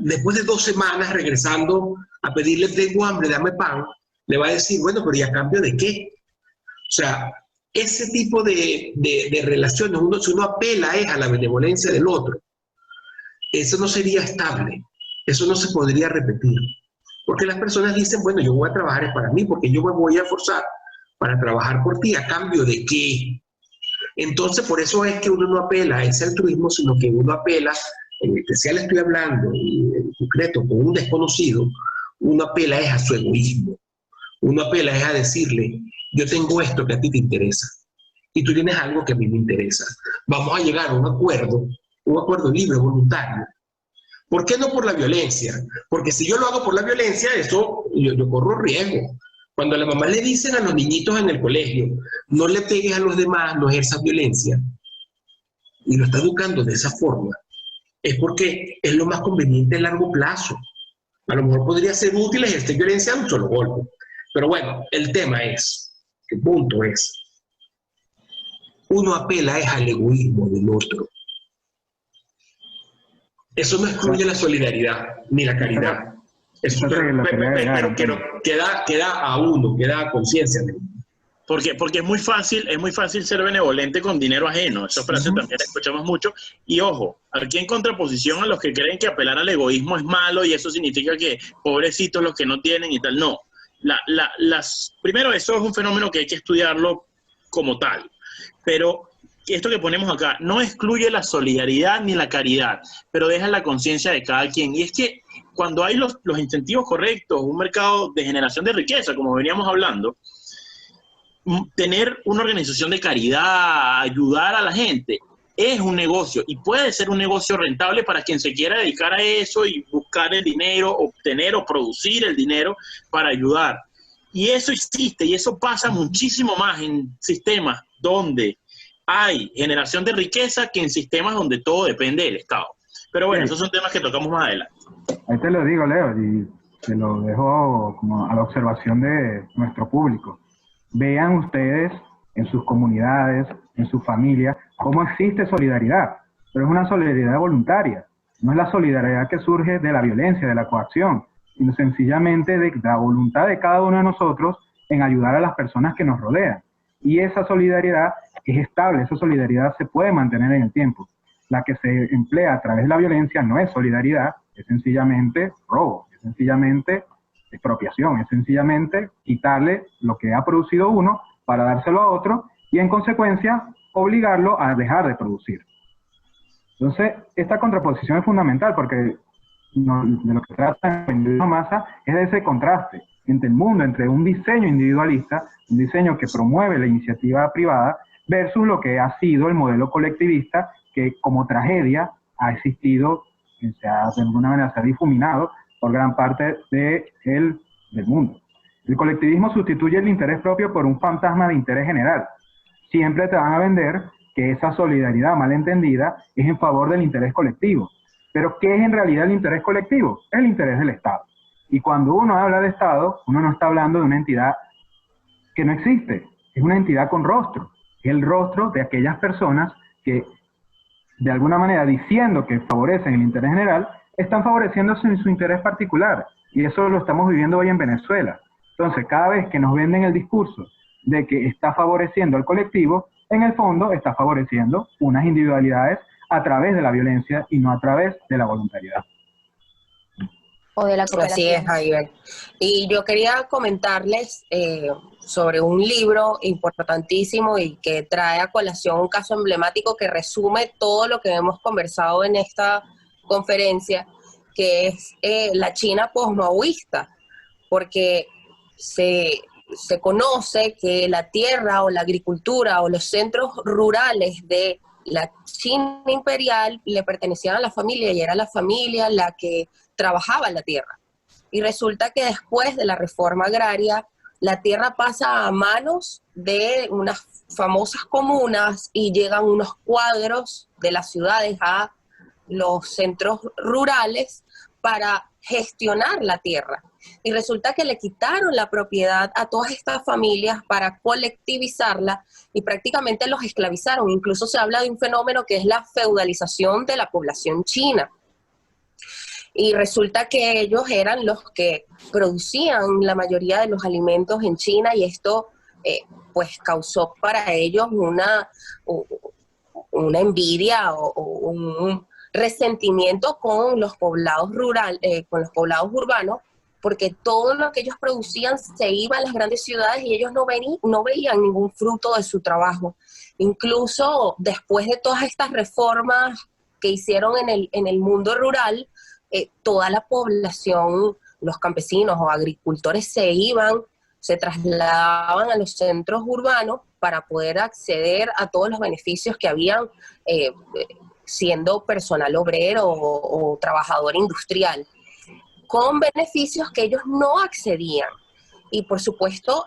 después de 2 semanas regresando a pedirle, tengo hambre, dame pan, le va a decir, bueno, pero ¿y a cambio de qué? O sea, ese tipo de relaciones, si uno apela a la benevolencia del otro, eso no sería estable, eso no se podría repetir. Porque las personas dicen, bueno, yo voy a trabajar para mí, porque yo me voy a esforzar para trabajar por ti, ¿a cambio de qué? Entonces, por eso es que uno no apela a ese altruismo, sino que uno apela, en especial estoy hablando, y en concreto con un desconocido, uno apela a su egoísmo. Uno apela a decirle, yo tengo esto que a ti te interesa, y tú tienes algo que a mí me interesa. Vamos a llegar a un acuerdo libre, voluntario. ¿Por qué no por la violencia? Porque si yo lo hago por la violencia, eso yo corro riesgo. Cuando a la mamá le dicen a los niñitos en el colegio, no le pegues a los demás, no ejerzas violencia, y lo está educando de esa forma, es porque es lo más conveniente a largo plazo. A lo mejor podría ser útil ejercer violencia a un solo golpe. Pero bueno, el punto es, uno apela al egoísmo del otro. Eso no excluye la solidaridad ni la caridad. Eso, pero queda a uno, queda a conciencia de uno.
Porque es muy fácil ser benevolente con dinero ajeno. Esa frase también la escuchamos mucho. Y ojo, aquí en contraposición a los que creen que apelar al egoísmo es malo y eso significa que pobrecitos los que no tienen y tal. No. Primero, eso es un fenómeno que hay que estudiarlo como tal. Pero esto que ponemos acá no excluye la solidaridad ni la caridad, pero deja la conciencia de cada quien. Y es que cuando hay los incentivos correctos, un mercado de generación de riqueza, como veníamos hablando, tener una organización de caridad, ayudar a la gente, es un negocio y puede ser un negocio rentable para quien se quiera dedicar a eso y buscar el dinero, obtener o producir el dinero para ayudar. Y eso existe y eso pasa muchísimo más en sistemas donde hay generación de riqueza que en sistemas donde todo depende del Estado. Pero bueno, esos son temas que tocamos más adelante.
Ahí te lo digo, Leo, y te lo dejo como a la observación de nuestro público. Vean ustedes en sus comunidades, en sus familias, cómo existe solidaridad, pero es una solidaridad voluntaria. No es la solidaridad que surge de la violencia, de la coacción, sino sencillamente de la voluntad de cada uno de nosotros en ayudar a las personas que nos rodean. Y esa solidaridad es estable, esa solidaridad se puede mantener en el tiempo. La que se emplea a través de la violencia no es solidaridad, es sencillamente robo, es sencillamente expropiación, es sencillamente quitarle lo que ha producido uno para dárselo a otro y en consecuencia obligarlo a dejar de producir. Entonces, esta contraposición es fundamental porque de lo que trata en la masa es de ese contraste entre el mundo, entre un diseño individualista, un diseño que promueve la iniciativa privada, versus lo que ha sido el modelo colectivista que como tragedia ha existido, de alguna manera se ha difuminado por gran parte del mundo. El colectivismo sustituye el interés propio por un fantasma de interés general. Siempre te van a vender que esa solidaridad malentendida es en favor del interés colectivo. Pero ¿qué es en realidad el interés colectivo? El interés del Estado. Y cuando uno habla de Estado, uno no está hablando de una entidad que no existe, es una entidad con rostro. Es el rostro de aquellas personas que, de alguna manera, diciendo que favorecen el interés general, están favoreciéndose en su interés particular. Y eso lo estamos viviendo hoy en Venezuela. Entonces, cada vez que nos venden el discurso de que está favoreciendo al colectivo, en el fondo está favoreciendo unas individualidades a través de la violencia y no a través de la voluntariedad.
O de la cooperación.
Así es, Javier. Y yo quería comentarles sobre un libro importantísimo y que trae a colación un caso emblemático que resume todo lo que hemos conversado en esta conferencia, que es la China posmaoísta, porque se conoce que la tierra o la agricultura o los centros rurales de la China imperial le pertenecían a la familia y era la familia la que trabajaba en la tierra. Y resulta que después de la reforma agraria la tierra pasa a manos de unas famosas comunas y llegan unos cuadros de las ciudades a los centros rurales para gestionar la tierra. Y resulta que le quitaron la propiedad a todas estas familias para colectivizarla y prácticamente los esclavizaron. Incluso se habla de un fenómeno que es la feudalización de la población china. Y resulta que ellos eran los que producían la mayoría de los alimentos en China y esto pues causó para ellos una envidia o un resentimiento con los poblados con los poblados urbanos, porque todo lo que ellos producían se iba a las grandes ciudades y ellos no veían ningún fruto de su trabajo. Incluso después de todas estas reformas que hicieron en el mundo rural, toda la población, los campesinos o agricultores se trasladaban a los centros urbanos para poder acceder a todos los beneficios que habían siendo personal obrero o trabajador industrial, con beneficios que ellos no accedían. Y por supuesto,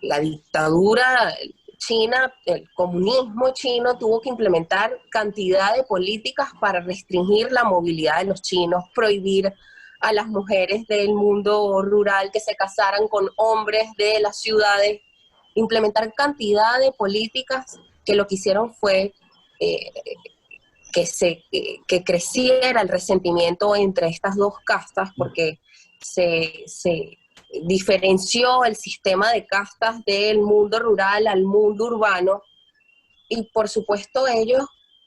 la dictadura china, el comunismo chino tuvo que implementar cantidad de políticas para restringir la movilidad de los chinos, prohibir a las mujeres del mundo rural que se casaran con hombres de las ciudades, implementar cantidad de políticas que lo que hicieron fue que creciera el resentimiento entre estas dos castas, porque se diferenció el sistema de castas del mundo rural al mundo urbano, y por supuesto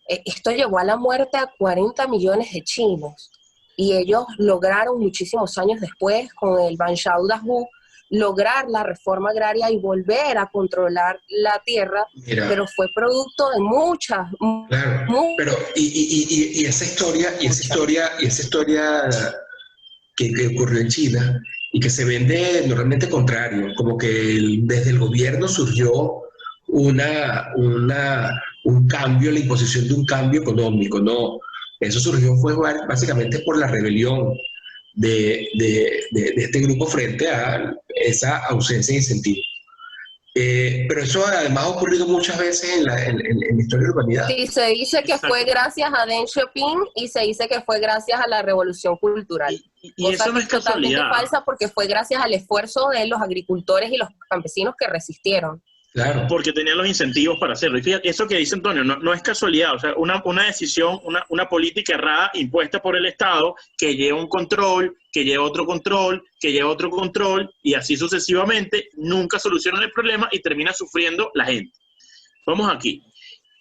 esto llevó a la muerte a 40 millones de chinos, y ellos lograron muchísimos años después, con el Banqiao Dahu, lograr la reforma agraria y volver a controlar la tierra. Mira, pero fue producto de muchas...
Claro, pero y esa historia que ocurrió en China y que se vende normalmente contrario, como que desde el gobierno surgió un cambio, la imposición de un cambio económico, ¿no? Eso surgió fue básicamente por la rebelión de este grupo frente a esa ausencia de incentivos. Pero eso además ha ocurrido muchas veces en la historia de la humanidad.
Sí, se dice que fue gracias a Deng Xiaoping y se dice que fue gracias a la revolución cultural.
Y eso no es
totalmente
casualidad.
Falsa, porque fue gracias al esfuerzo de los agricultores y los campesinos que resistieron.
Claro.
Porque tenían los incentivos para hacerlo. Y fíjate, eso que dice Antonio no es casualidad. O sea, una decisión, una política errada impuesta por el Estado que lleva un control, que lleva otro control, que lleva otro control, y así sucesivamente, nunca solucionan el problema y termina sufriendo la gente. Vamos aquí.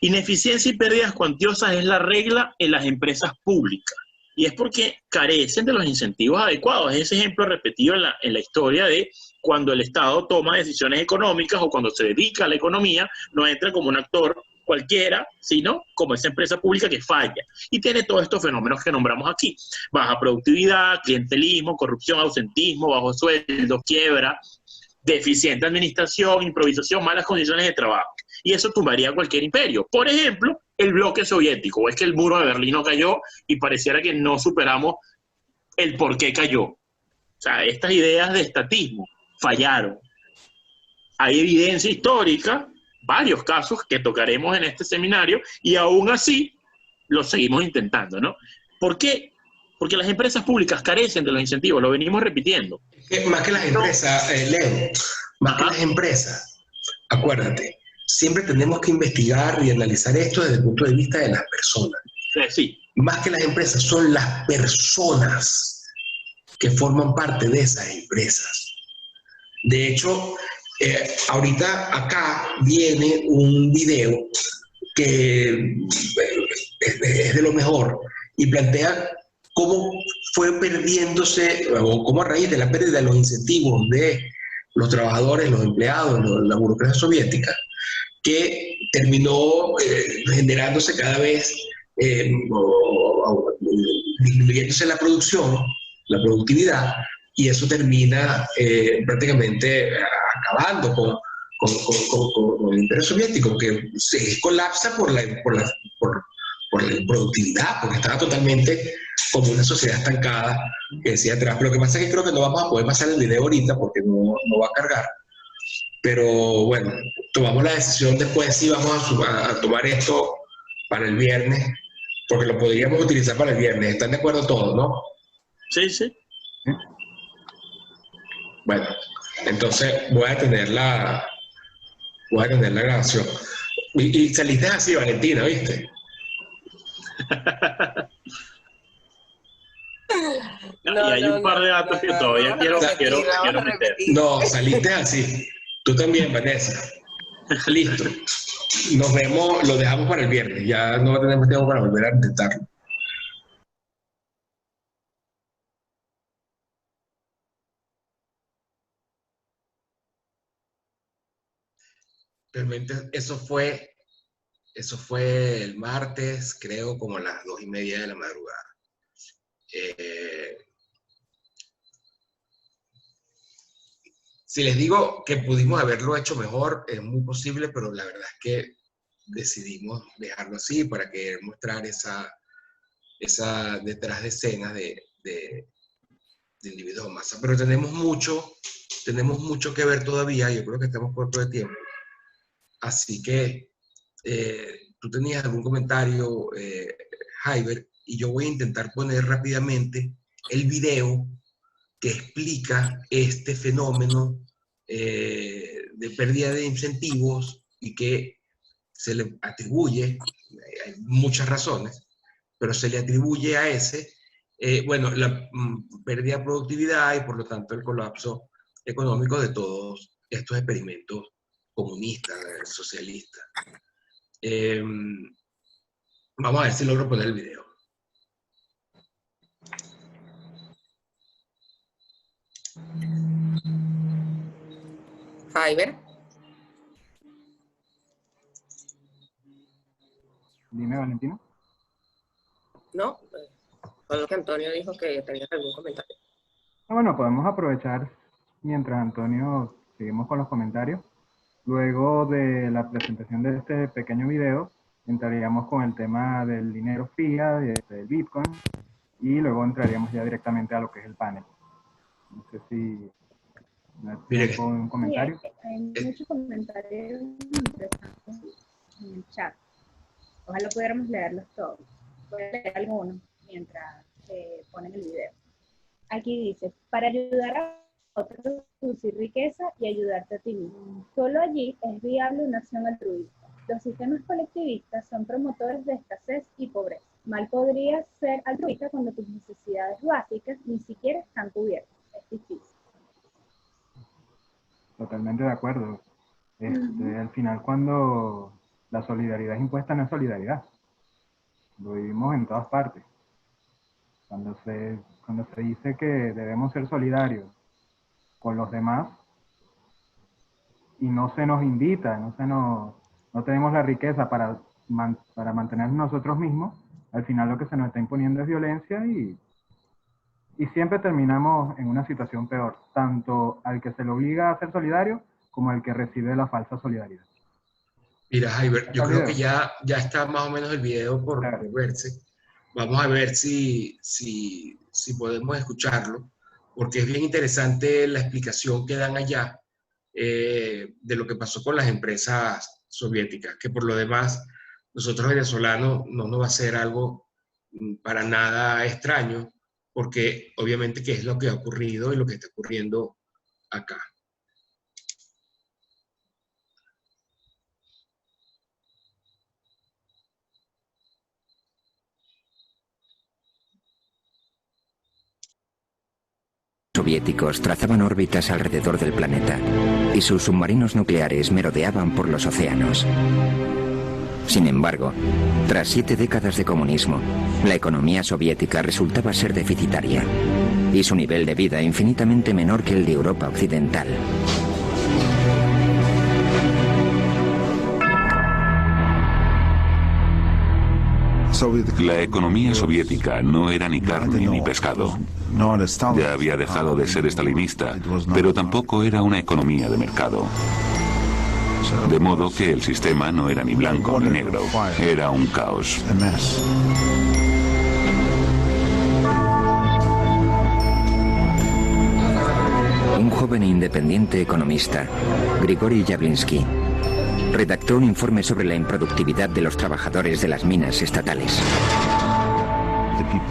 Ineficiencia y pérdidas cuantiosas es la regla en las empresas públicas. Y es porque carecen de los incentivos adecuados. Es ese ejemplo repetido en la historia de cuando el Estado toma decisiones económicas o cuando se dedica a la economía, no entra como un actor cualquiera, sino como esa empresa pública que falla. Y tiene todos estos fenómenos que nombramos aquí. Baja productividad, clientelismo, corrupción, ausentismo, bajo sueldo, quiebra, deficiente administración, improvisación, malas condiciones de trabajo. Y eso tumbaría cualquier imperio. Por ejemplo, el bloque soviético. O es que el muro de Berlín no cayó y pareciera que no superamos el por qué cayó. O sea, estas ideas de estatismo fallaron. Hay evidencia histórica, varios casos que tocaremos en este seminario, y aún así lo seguimos intentando, ¿no? ¿Por qué? Porque las empresas públicas carecen de los incentivos, lo venimos repitiendo.
Más que las empresas, Leo, más que las empresas, acuérdate, siempre tenemos que investigar y analizar esto desde el punto de vista de las personas.
Sí.
Más que las empresas, son las personas que forman parte de esas empresas. De hecho, ahorita acá viene un video que es de lo mejor y plantea cómo fue perdiéndose, o cómo a raíz de la pérdida de los incentivos de los trabajadores, los empleados, la burocracia soviética, que terminó generándose cada vez, disminuyéndose la producción, la productividad, y eso termina prácticamente acabando con el Imperio Soviético, que se colapsa por la productividad, porque estaba totalmente como una sociedad estancada que decía atrás. Pero lo que pasa es que creo que no vamos a poder pasar el video ahorita porque no va a cargar. Pero bueno, tomamos la decisión después si vamos a tomar esto para el viernes, porque lo podríamos utilizar para el viernes. ¿Están de acuerdo todos, no?
Sí, sí.
Bueno, entonces voy a tener la grabación. Y saliste así, Valentina, ¿viste?
Y hay un par de datos que todavía quiero meter.
No, saliste así. Tú también, Vanessa. Listo. Nos vemos, lo dejamos para el viernes. Ya no tenemos tiempo para volver a intentarlo. Realmente eso fue el martes, creo, como a las 2:30 de la madrugada. Si les digo que pudimos haberlo hecho mejor, es muy posible, pero la verdad es que decidimos dejarlo así para querer mostrar esa detrás de escena de individuos de masa. Pero tenemos mucho que ver todavía, yo creo que estamos cortos de tiempo. Así que tú tenías algún comentario, Jaiber, y yo voy a intentar poner rápidamente el video que explica este fenómeno de pérdida de incentivos y que se le atribuye, hay muchas razones, pero se le atribuye a ese, la pérdida de productividad y por lo tanto el colapso económico de todos estos experimentos comunistas, socialistas. Vamos a ver si logro poner el video.
Jaiber.
Dime, Valentina.
No, solo que Antonio dijo que tenía algún comentario.
Bueno, podemos aprovechar mientras Antonio seguimos con los comentarios. Luego de la presentación de este pequeño video, entraríamos con el tema del dinero fiat, del Bitcoin, y luego entraríamos ya directamente a lo que es el panel. No sé si hay un comentario.
Sí, hay muchos comentarios interesantes en el chat. Ojalá pudiéramos leerlos todos. Voy a leer algunos mientras ponen el video. Aquí dice, para ayudar a otros, producir riqueza y ayudarte a ti mismo. Solo allí es viable una acción altruista. Los sistemas colectivistas son promotores de escasez y pobreza. Mal podrías ser altruista cuando tus necesidades básicas ni siquiera están cubiertas. Es difícil.
Totalmente de acuerdo. Al final, cuando la solidaridad es impuesta, no es solidaridad. Lo vivimos en todas partes. Cuando se dice que debemos ser solidarios con los demás y no se nos invita, no tenemos la riqueza para mantenernos nosotros mismos, al final lo que se nos está imponiendo es violencia y siempre terminamos en una situación peor, tanto al que se le obliga a ser solidario como al que recibe la falsa solidaridad.
Mira, Jaiber, yo creo que ya está más o menos el video por verse. Vamos a ver si podemos escucharlo, porque es bien interesante la explicación que dan allá de lo que pasó con las empresas soviéticas, que por lo demás nosotros venezolanos no nos va a ser algo para nada extraño, porque obviamente que es lo que ha ocurrido y lo que está ocurriendo acá.
Soviéticos trazaban órbitas alrededor del planeta y sus submarinos nucleares merodeaban por los océanos. Sin embargo, tras 7 décadas de comunismo, la economía soviética resultaba ser deficitaria y su nivel de vida infinitamente menor que el de Europa occidental.
La economía soviética no era ni carne ni pescado. Ya había dejado de ser estalinista, pero tampoco era una economía de mercado. De modo que el sistema no era ni blanco ni negro, era un caos.
un joven e independiente economista, Grigori Yavlinsky. Redactó un informe sobre la improductividad de los trabajadores de las minas estatales.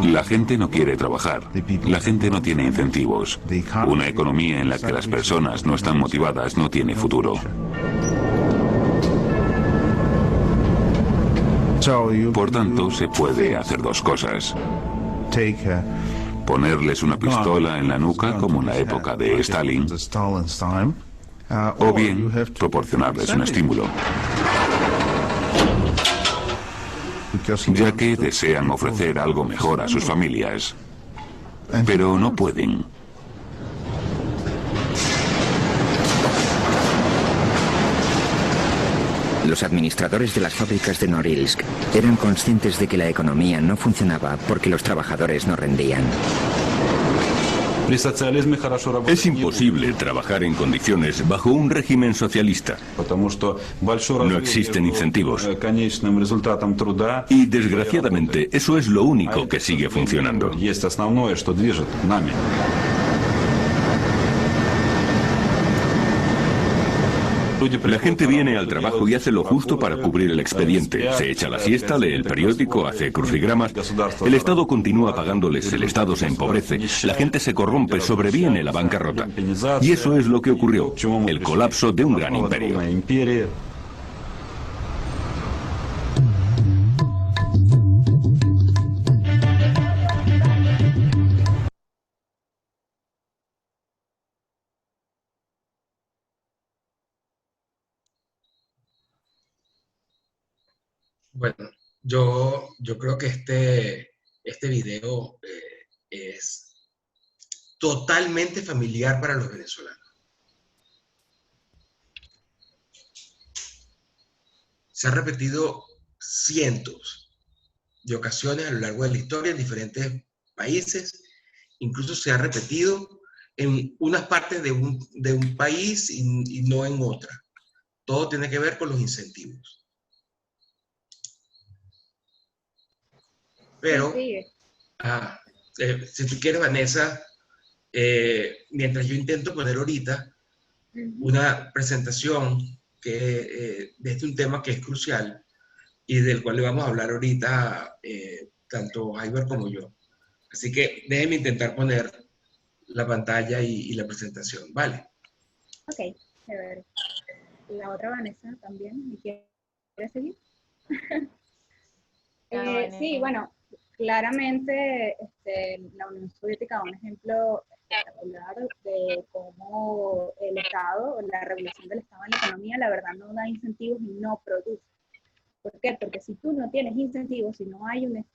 La gente no quiere trabajar. La gente no tiene incentivos. Una economía en la que las personas no están motivadas no tiene futuro. Por tanto, se puede hacer dos cosas. Ponerles una pistola en la nuca, como en la época de Stalin, o bien proporcionarles un estímulo, ya que desean ofrecer algo mejor a sus familias, pero no pueden.
Los administradores de las fábricas de Norilsk eran conscientes de que la economía no funcionaba porque los trabajadores no rendían.
Es imposible trabajar en condiciones bajo un régimen socialista. No existen incentivos. Y desgraciadamente eso es lo único que sigue funcionando. La gente viene al trabajo y hace lo justo para cubrir el expediente. Se echa la siesta, lee el periódico, hace crucigramas. El Estado continúa pagándoles, el Estado se empobrece, la gente se corrompe, sobreviene la bancarrota. Y eso es lo que ocurrió, el colapso de un gran imperio.
Bueno, yo creo que este video es totalmente familiar para los venezolanos. Se ha repetido cientos de ocasiones a lo largo de la historia en diferentes países. Incluso se ha repetido en unas partes de un país y no en otra. Todo tiene que ver con los incentivos. Pero, si tú quieres, Vanessa, mientras yo intento poner ahorita una presentación de un tema que es crucial y del cual le vamos a hablar ahorita tanto Jaiber como yo. Así que déjenme intentar poner la pantalla y la presentación, ¿vale?
Ok, chévere. La otra Vanessa también, ¿me quiere seguir? Sí, bueno, claramente la Unión Soviética es un ejemplo espectacular de cómo el Estado, la regulación del Estado en la economía, la verdad no da incentivos y no produce. ¿Por qué? Porque si tú no tienes incentivos, si no hay un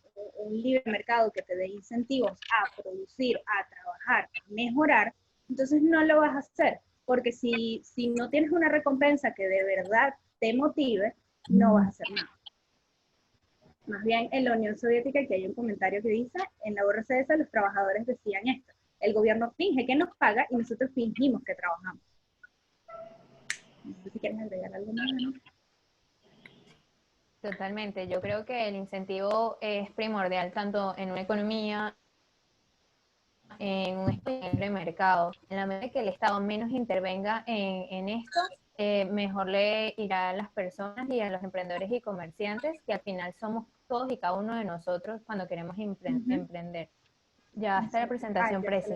libre mercado que te dé incentivos a producir, a trabajar, a mejorar, entonces no lo vas a hacer. Porque si no tienes una recompensa que de verdad te motive, no vas a hacer nada. Más bien, en la Unión Soviética, que hay un comentario que dice, en la URSS los trabajadores decían esto: el gobierno finge que nos paga y nosotros fingimos que trabajamos. No sé si quieres agregar algo más, ¿no?
Totalmente. Yo creo que el incentivo es primordial tanto en una economía, en un libre mercado. En la medida que el Estado menos intervenga en esto, mejor le irá a las personas y a los emprendedores y comerciantes, que al final somos todos y cada uno de nosotros cuando queremos emprender. Ya está la presentación, Presi.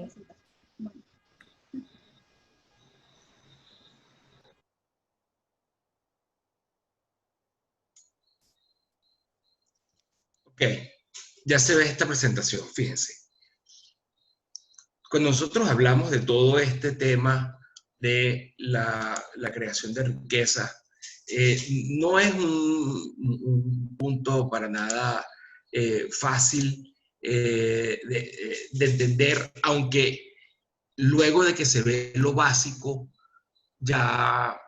Ok, ya se ve esta presentación, fíjense. Cuando nosotros hablamos de todo este tema de la creación de riqueza, no es un punto para nada fácil de entender, aunque luego de que se ve lo básico, ya,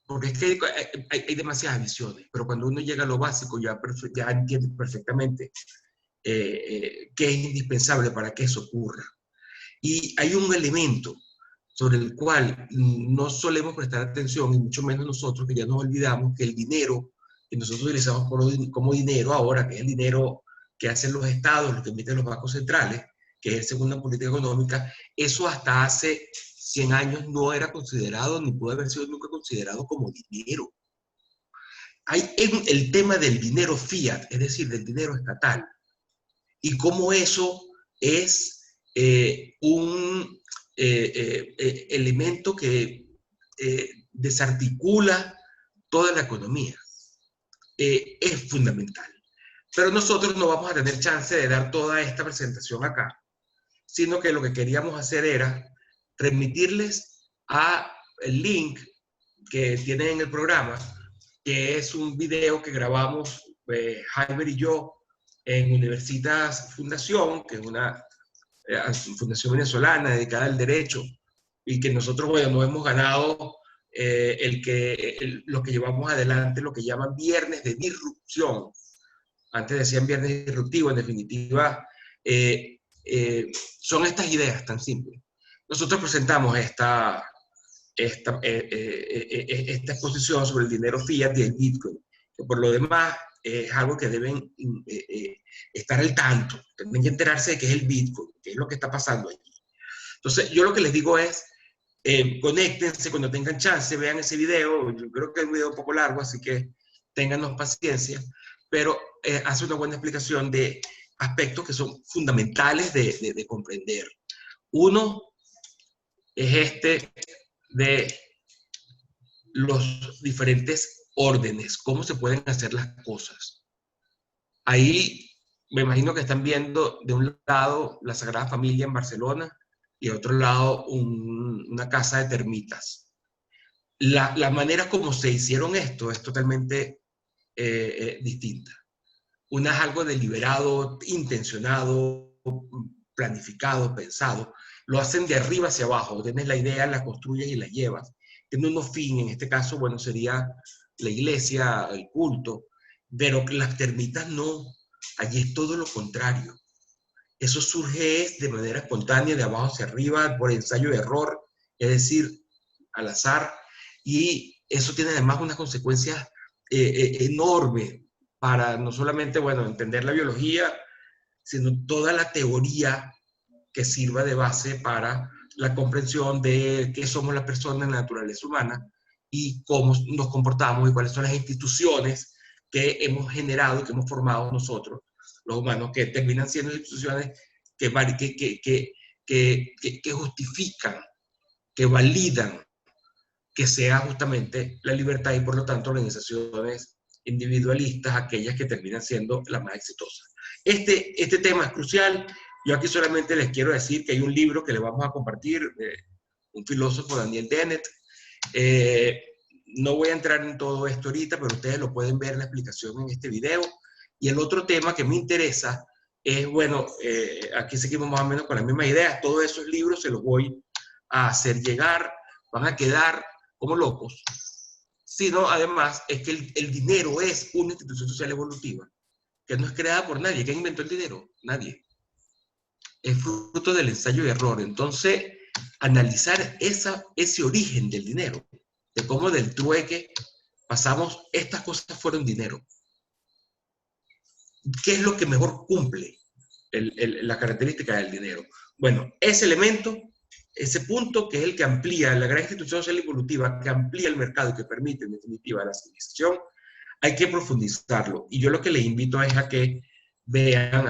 porque es que hay demasiadas visiones, pero cuando uno llega a lo básico ya entiende perfectamente qué es indispensable para que eso ocurra. Y hay un elemento sobre el cual no solemos prestar atención, y mucho menos nosotros, que ya nos olvidamos que el dinero que nosotros utilizamos como dinero ahora, que es el dinero que hacen los estados, lo que emiten los bancos centrales, que es según la política económica, eso hasta hace 100 años no era considerado, ni puede haber sido nunca considerado como dinero. Hay el tema del dinero fiat, es decir, del dinero estatal, y cómo eso es un elemento que desarticula toda la economía. Es fundamental. Pero nosotros no vamos a tener chance de dar toda esta presentación acá, sino que lo que queríamos hacer era remitirles el link que tienen en el programa, que es un video que grabamos Jaiber y yo en Universitas Fundación, que es una fundación venezolana dedicada al derecho, y que nosotros, bueno, nos hemos ganado lo que llevamos adelante, lo que llaman viernes de disrupción. Antes decían viernes disruptivo, en definitiva, son estas ideas tan simples. Nosotros presentamos esta exposición sobre el dinero fiat y el Bitcoin, que por lo demás es algo que deben estar al tanto, tienen que enterarse de qué es el Bitcoin, qué es lo que está pasando allí. Entonces, yo lo que les digo es, conéctense cuando tengan chance, vean ese video. Yo creo que es un video un poco largo, así que téngannos paciencia, pero hace una buena explicación de aspectos que son fundamentales de comprender. Uno es de los diferentes órdenes, cómo se pueden hacer las cosas. Ahí me imagino que están viendo de un lado la Sagrada Familia en Barcelona y de otro lado una casa de termitas. La manera como se hicieron esto es totalmente distinta. Una es algo deliberado, intencionado, planificado, pensado. Lo hacen de arriba hacia abajo. Tienes la idea, la construyes y la llevas. Tiene unos fines, en este caso, bueno, sería la iglesia, el culto, pero las termitas no. Allí es todo lo contrario. Eso surge de manera espontánea, de abajo hacia arriba, por ensayo y error, es decir, al azar, y eso tiene además unas consecuencias enormes para no solamente, bueno, entender la biología, sino toda la teoría que sirva de base para la comprensión de qué somos las personas en la naturaleza humana y cómo nos comportamos y cuáles son las instituciones que hemos generado y que hemos formado nosotros, los humanos, que terminan siendo instituciones que justifican, que validan que sea justamente la libertad y por lo tanto organizaciones individualistas, aquellas que terminan siendo las más exitosas. Este tema es crucial. Yo aquí solamente les quiero decir que hay un libro que le vamos a compartir, un filósofo, Daniel Dennett. No voy a entrar en todo esto ahorita, pero ustedes lo pueden ver la explicación en este video. Y el otro tema que me interesa es, bueno, aquí seguimos más o menos con las mismas ideas. Todos esos libros se los voy a hacer llegar, van a quedar como locos. Sino, además, es que el dinero es una institución social evolutiva, que no es creada por nadie. ¿Quién inventó el dinero? Nadie. Es fruto del ensayo y error. Entonces, analizar ese origen del dinero, de cómo del trueque pasamos, estas cosas fueron dinero. ¿Qué es lo que mejor cumple la característica del dinero? Bueno, ese elemento, ese punto que es el que amplía la gran institución social evolutiva, que amplía el mercado y que permite, en definitiva, la civilización, hay que profundizarlo. Y yo lo que les invito es a que vean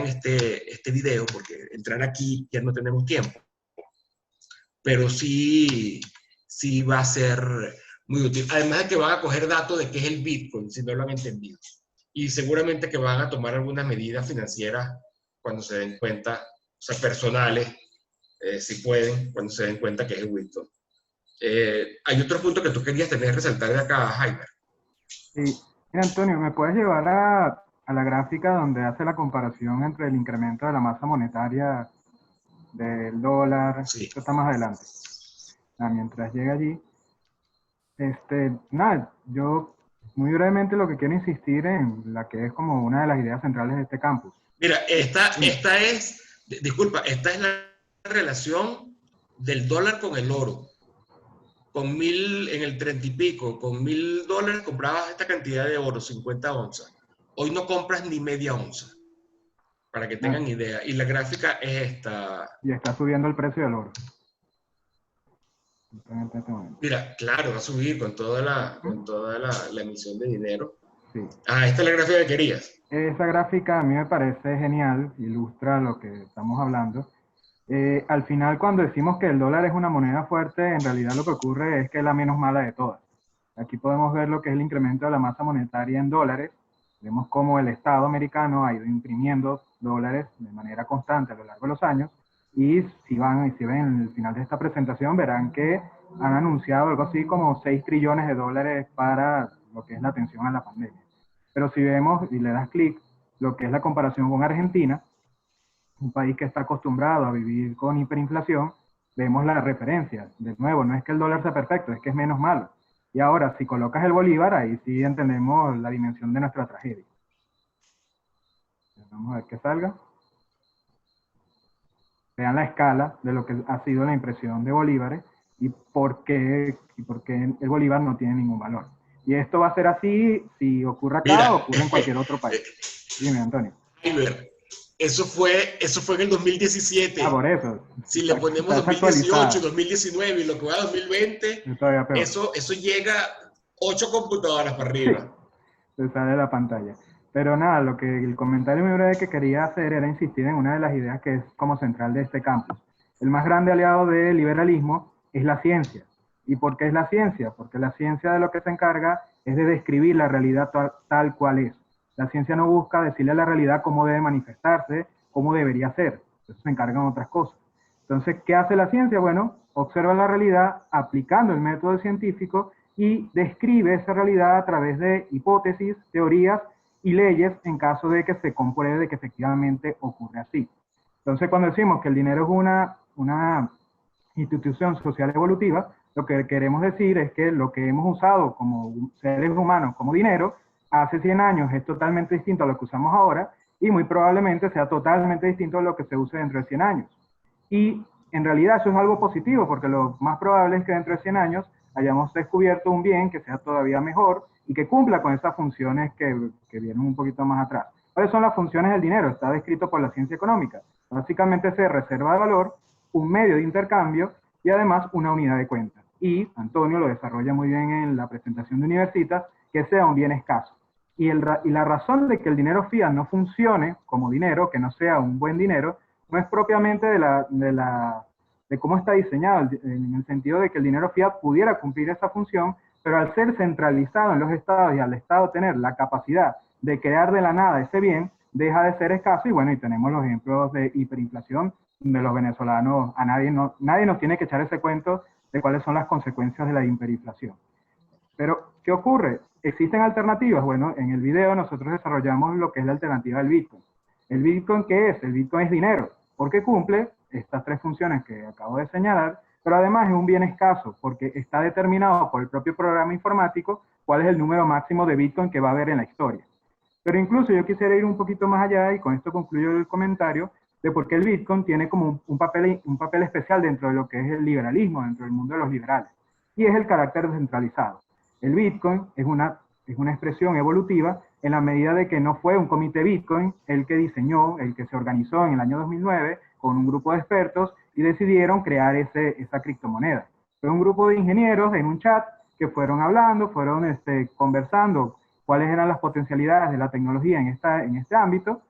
este video, porque entrar aquí ya no tenemos tiempo. Pero sí va a ser muy útil. Además de que van a coger datos de qué es el Bitcoin, si no lo han entendido. Y seguramente que van a tomar algunas medidas financieras cuando se den cuenta, o sea, personales, si pueden, cuando se den cuenta que es el Bitcoin. Hay otro punto que tú querías resaltar de acá, Jaiber.
Sí. Mira, Antonio, ¿me puedes llevar a la gráfica donde hace la comparación entre el incremento de la masa monetaria del dólar?
Sí.
Esto está más adelante. Mientras llega allí. Nada, yo muy brevemente lo que quiero insistir en la que es como una de las ideas centrales de este campus.
Mira, esta es la relación del dólar con el oro. En el 30 y pico, con $1,000 comprabas esta cantidad de oro, 50 onzas. Hoy no compras ni media onza. para que tengan idea. Y la gráfica es esta.
Y está subiendo el precio del oro.
Mira, claro, va a subir con toda la emisión de dinero.
Sí.
Ah, esta es la gráfica que querías.
Esa gráfica a mí me parece genial, ilustra lo que estamos hablando. Al final, cuando decimos que el dólar es una moneda fuerte, en realidad lo que ocurre es que es la menos mala de todas. Aquí podemos ver lo que es el incremento de la masa monetaria en dólares. Vemos cómo el Estado americano ha ido imprimiendo dólares de manera constante a lo largo de los años. Y si ven el final de esta presentación, verán que han anunciado algo así como 6 trillones de dólares para lo que es la atención a la pandemia. Pero si vemos y le das clic, lo que es la comparación con Argentina, un país que está acostumbrado a vivir con hiperinflación, vemos la referencia. De nuevo, no es que el dólar sea perfecto, es que es menos malo. Y ahora, si colocas el bolívar, ahí sí entendemos la dimensión de nuestra tragedia. Vamos a ver que salga. Vean la escala de lo que ha sido la impresión de bolívares y por qué el bolívar no tiene ningún valor. Y esto va a ser así si ocurre acá o ocurre en cualquier otro país. Dime, Antonio.
Eso fue en el 2017.
Ah, por eso.
Si le ponemos 2018, 2019 y lo que va a 2020, eso llega 8 computadoras para arriba.
Se sale de la pantalla. Pero nada, el comentario muy breve que quería hacer era insistir en una de las ideas que es como central de este campus. El más grande aliado del liberalismo es la ciencia. ¿Y por qué es la ciencia? Porque la ciencia de lo que se encarga es de describir la realidad tal cual es. La ciencia no busca decirle a la realidad cómo debe manifestarse, cómo debería ser. Eso se encargan otras cosas. Entonces, ¿qué hace la ciencia? Bueno, observa la realidad aplicando el método científico y describe esa realidad a través de hipótesis, teorías y leyes en caso de que se compruebe de que efectivamente ocurre así. Entonces, cuando decimos que el dinero es una institución social evolutiva, lo que queremos decir es que lo que hemos usado como seres humanos como dinero hace 100 años es totalmente distinto a lo que usamos ahora y muy probablemente sea totalmente distinto a lo que se use dentro de 100 años. Y en realidad eso es algo positivo porque lo más probable es que dentro de 100 años hayamos descubierto un bien que sea todavía mejor y que cumpla con esas funciones que vienen un poquito más atrás. ¿Cuáles son las funciones del dinero? Está descrito por la ciencia económica. Básicamente se reserva de valor, un medio de intercambio y además una unidad de cuenta. Y Antonio lo desarrolla muy bien en la presentación de Universitas, que sea un bien escaso. Y la razón de que el dinero fiat no funcione como dinero, que no sea un buen dinero, no es propiamente de cómo está diseñado, en el sentido de que el dinero fiat pudiera cumplir esa función, pero al ser centralizado en los estados y al Estado tener la capacidad de crear de la nada ese bien, deja de ser escaso y bueno, y tenemos los ejemplos de hiperinflación de los venezolanos. Nadie nos tiene que echar ese cuento de cuáles son las consecuencias de la hiperinflación. Pero, ¿qué ocurre? ¿Existen alternativas? Bueno, en el video nosotros desarrollamos lo que es la alternativa del Bitcoin. ¿El Bitcoin qué es? El Bitcoin es dinero, porque cumple estas 3 funciones que acabo de señalar, pero además es un bien escaso, porque está determinado por el propio programa informático cuál es el número máximo de Bitcoin que va a haber en la historia. Pero incluso yo quisiera ir un poquito más allá, y con esto concluyo el comentario, de por qué el Bitcoin tiene como un papel especial dentro de lo que es el liberalismo, dentro del mundo de los liberales, y es el carácter descentralizado. El Bitcoin es una expresión evolutiva en la medida de que no fue un comité Bitcoin el que diseñó, el que se organizó en el año 2009 con un grupo de expertos y decidieron crear esa criptomoneda. Fue un grupo de ingenieros en un chat que fueron hablando, fueron conversando cuáles eran las potencialidades de la tecnología en este ámbito.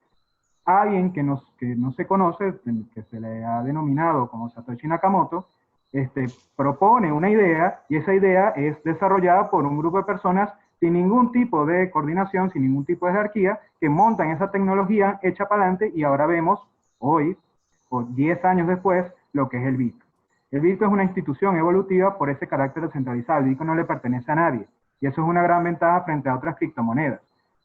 Alguien que no se conoce, que se le ha denominado como Satoshi Nakamoto, propone una idea y esa idea es desarrollada por un grupo de personas sin ningún tipo de coordinación, sin ningún tipo de jerarquía, que montan esa tecnología hecha para adelante y ahora vemos hoy, o 10 años después, lo que es el Bitcoin. El Bitcoin es una institución evolutiva por ese carácter descentralizado. El Bitcoin no le pertenece a nadie y eso es una gran ventaja frente a otras criptomonedas.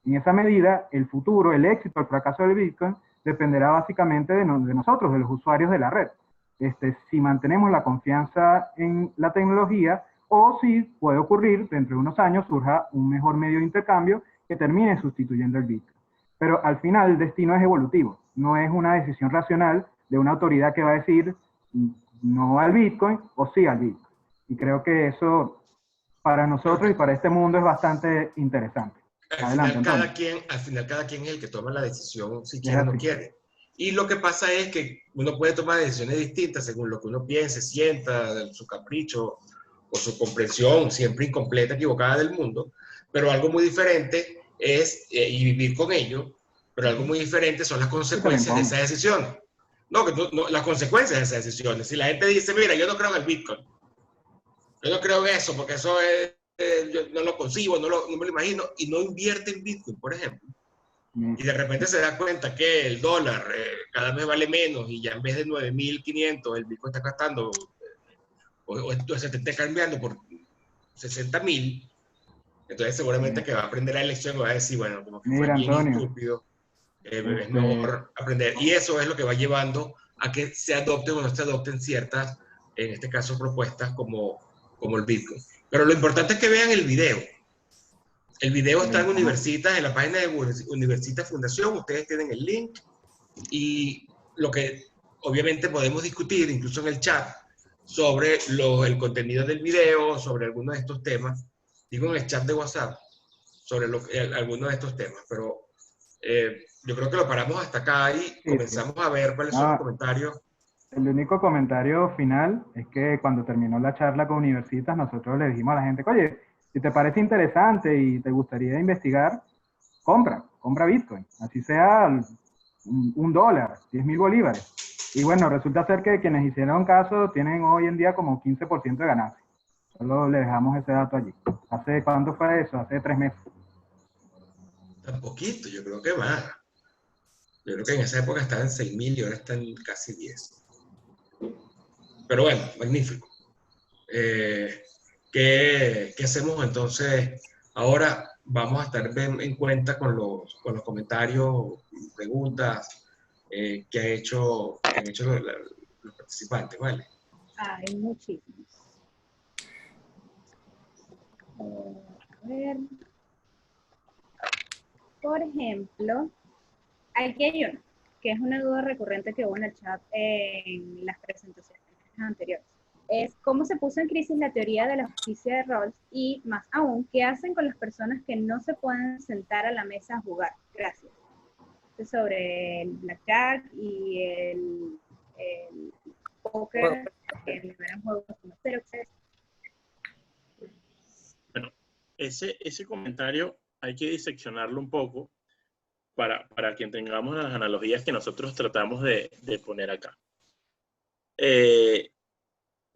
En esa medida, el futuro, el éxito, el fracaso del Bitcoin dependerá básicamente de nosotros, de los usuarios de la red. Si mantenemos la confianza en la tecnología o si puede ocurrir, dentro de unos años, surja un mejor medio de intercambio que termine sustituyendo el Bitcoin. Pero al final el destino es evolutivo, no es una decisión racional de una autoridad que va a decir no al Bitcoin o sí al Bitcoin. Y creo que eso para nosotros y para este mundo es bastante interesante.
Al final cada quien es el que toma la decisión si quiere o no quiere. Y lo que pasa es que uno puede tomar decisiones distintas según lo que uno piense, sienta, su capricho o su comprensión siempre incompleta, equivocada del mundo, pero algo muy diferente es, y vivir con ello, pero algo muy diferente son las consecuencias de esa decisión. Las consecuencias de esas decisiones. Si la gente dice, mira, yo no creo en el Bitcoin, yo no creo en eso, porque eso es, yo no lo concibo, no me lo imagino, y no invierte en Bitcoin, por ejemplo, y de repente se da cuenta que el dólar cada vez vale menos y ya en vez de 9.500 el Bitcoin está gastando o se te esté cambiando por 60.000, entonces seguramente que va a aprender la lección y va a decir, bueno, como que fue bien
Antonio,
estúpido, es mejor aprender. Y eso es lo que va llevando a que se adopten o no se adopten ciertas, en este caso, propuestas como el Bitcoin. Pero lo importante es que vean el video. El video está en Universitas, en la página de Universitas Fundación, ustedes tienen el link, y lo que obviamente podemos discutir, incluso en el chat, sobre el contenido del video, sobre algunos de estos temas, digo en el chat de WhatsApp, sobre algunos de estos temas, pero yo creo que lo paramos hasta acá y comenzamos a ver cuáles son los comentarios.
El único comentario final es que cuando terminó la charla con Universitas, nosotros le dijimos a la gente, oye, si te parece interesante y te gustaría investigar, compra Bitcoin, así sea $1, 10.000 bolívares. Y bueno, resulta ser que quienes hicieron caso tienen hoy en día como 15% de ganancia. Solo le dejamos ese dato allí. ¿Hace cuánto fue eso? Hace 3 meses.
Tan poquito, yo creo que más. Yo creo que en esa época estaban en 6.000 y ahora están casi 10. Pero bueno, magnífico. ¿Qué hacemos entonces? Ahora vamos a estar en cuenta con los comentarios, preguntas que han hecho los participantes, ¿vale?
Hay muchísimos. A ver. Por ejemplo, aquí hay uno, que es una duda recurrente que hubo en el chat en las presentaciones anteriores. Es cómo se puso en crisis la teoría de la justicia de roles y, más aún, qué hacen con las personas que no se pueden sentar a la mesa a jugar. Gracias. Sobre el blackjack y el póker, que liberan juegos como Xerox.
Bueno, ese comentario hay que diseccionarlo un poco para que tengamos las analogías que nosotros tratamos de poner acá.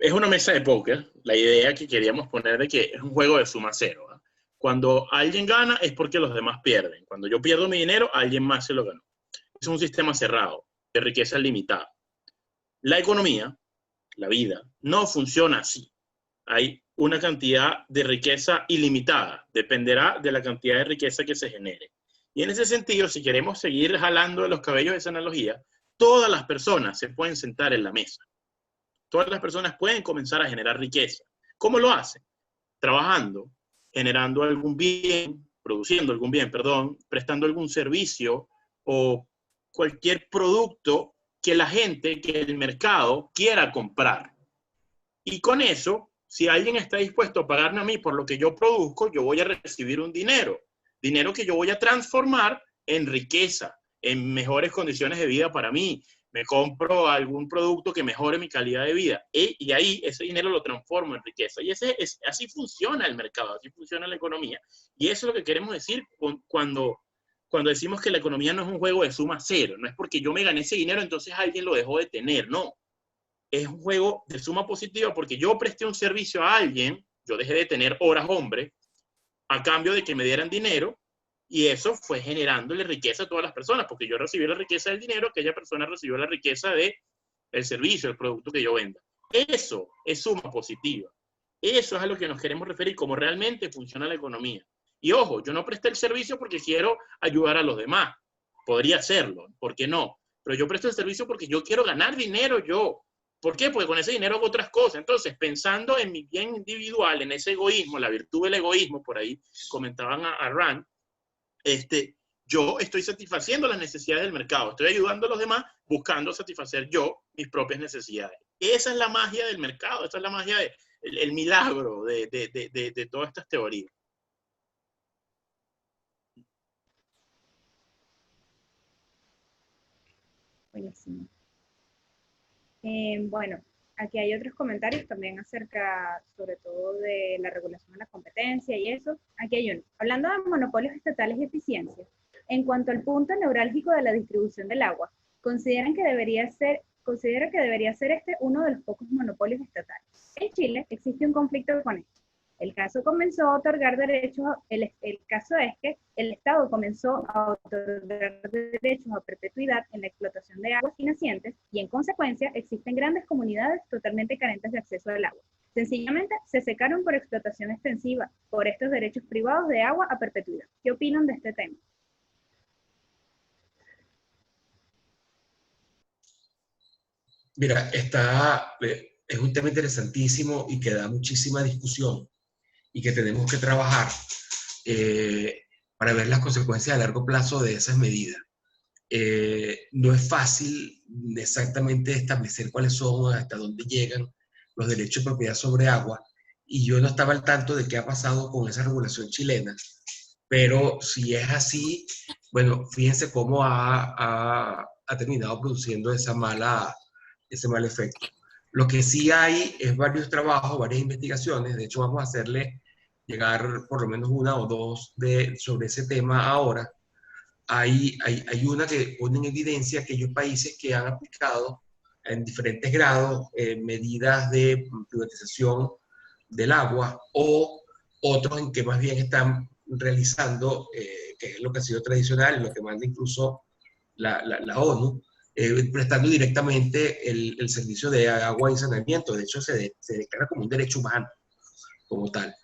Es una mesa de póker, la idea que queríamos poner de que es un juego de suma cero. ¿eh? Cuando alguien gana es porque los demás pierden. Cuando yo pierdo mi dinero, alguien más se lo ganó. Es un sistema cerrado, de riqueza limitada. La economía, la vida, no funciona así. Hay una cantidad de riqueza ilimitada, dependerá de la cantidad de riqueza que se genere. Y en ese sentido, si queremos seguir jalando de los cabellos de esa analogía, todas las personas se pueden sentar en la mesa. Todas las personas pueden comenzar a generar riqueza. ¿Cómo lo hacen? Trabajando, generando algún bien, produciendo algún bien, perdón, prestando algún servicio o cualquier producto que la gente, que el mercado quiera comprar. Y con eso, si alguien está dispuesto a pagarme a mí por lo que yo produzco, yo voy a recibir un dinero que yo voy a transformar en riqueza, en mejores condiciones de vida para mí. Me compro algún producto que mejore mi calidad de vida y ahí ese dinero lo transformo en riqueza. Y así funciona el mercado, así funciona la economía. Y eso es lo que queremos decir cuando decimos que la economía no es un juego de suma cero. No es porque yo me gané ese dinero, entonces alguien lo dejó de tener. No. Es un juego de suma positiva porque yo presté un servicio a alguien, yo dejé de tener horas hombre, a cambio de que me dieran dinero, y eso fue generándole riqueza a todas las personas, porque yo recibí la riqueza del dinero, aquella persona recibió la riqueza del servicio, el producto que yo venda. Eso es suma positiva. Eso es a lo que nos queremos referir, como realmente funciona la economía. Y ojo, yo no presté el servicio porque quiero ayudar a los demás. Podría hacerlo, ¿por qué no? Pero yo presto el servicio porque yo quiero ganar dinero yo. ¿Por qué? Porque con ese dinero hago otras cosas. Entonces, pensando en mi bien individual, en ese egoísmo, la virtud del egoísmo, por ahí comentaban a Rand, yo estoy satisfaciendo las necesidades del mercado. Estoy ayudando a los demás buscando satisfacer yo mis propias necesidades. Esa es la magia del mercado. Esa es la magia, el milagro de todas estas teorías.
Buenísimo. Bueno, aquí hay otros comentarios también acerca, sobre todo, de la regulación de la competencia y eso. Aquí hay uno. Hablando de monopolios estatales y eficiencia, en cuanto al punto neurálgico de la distribución del agua, ¿considera que debería ser este uno de los pocos monopolios estatales? En Chile existe un conflicto con esto. El caso es que el Estado comenzó a otorgar derechos a perpetuidad en la explotación de aguas y nacientes y en consecuencia existen grandes comunidades totalmente carentes de acceso al agua. Sencillamente se secaron por explotación extensiva por estos derechos privados de agua a perpetuidad. ¿Qué opinan de este tema?
Mira, es un tema interesantísimo y que da muchísima discusión y que tenemos que trabajar para ver las consecuencias a largo plazo de esas medidas. No es fácil exactamente establecer cuáles son, hasta dónde llegan los derechos de propiedad sobre agua, y yo no estaba al tanto de qué ha pasado con esa regulación chilena, pero si es así, bueno, fíjense cómo ha terminado produciendo ese mal efecto. Lo que sí hay es varios trabajos, varias investigaciones. De hecho vamos a hacerle llegar por lo menos una o dos sobre ese tema ahora. Hay una que pone en evidencia aquellos países que han aplicado en diferentes grados medidas de privatización del agua, o otros en que más bien están realizando, que es lo que ha sido tradicional, lo que manda incluso la ONU, prestando directamente el servicio de agua y saneamiento. De hecho, se declara como un derecho humano, como tal.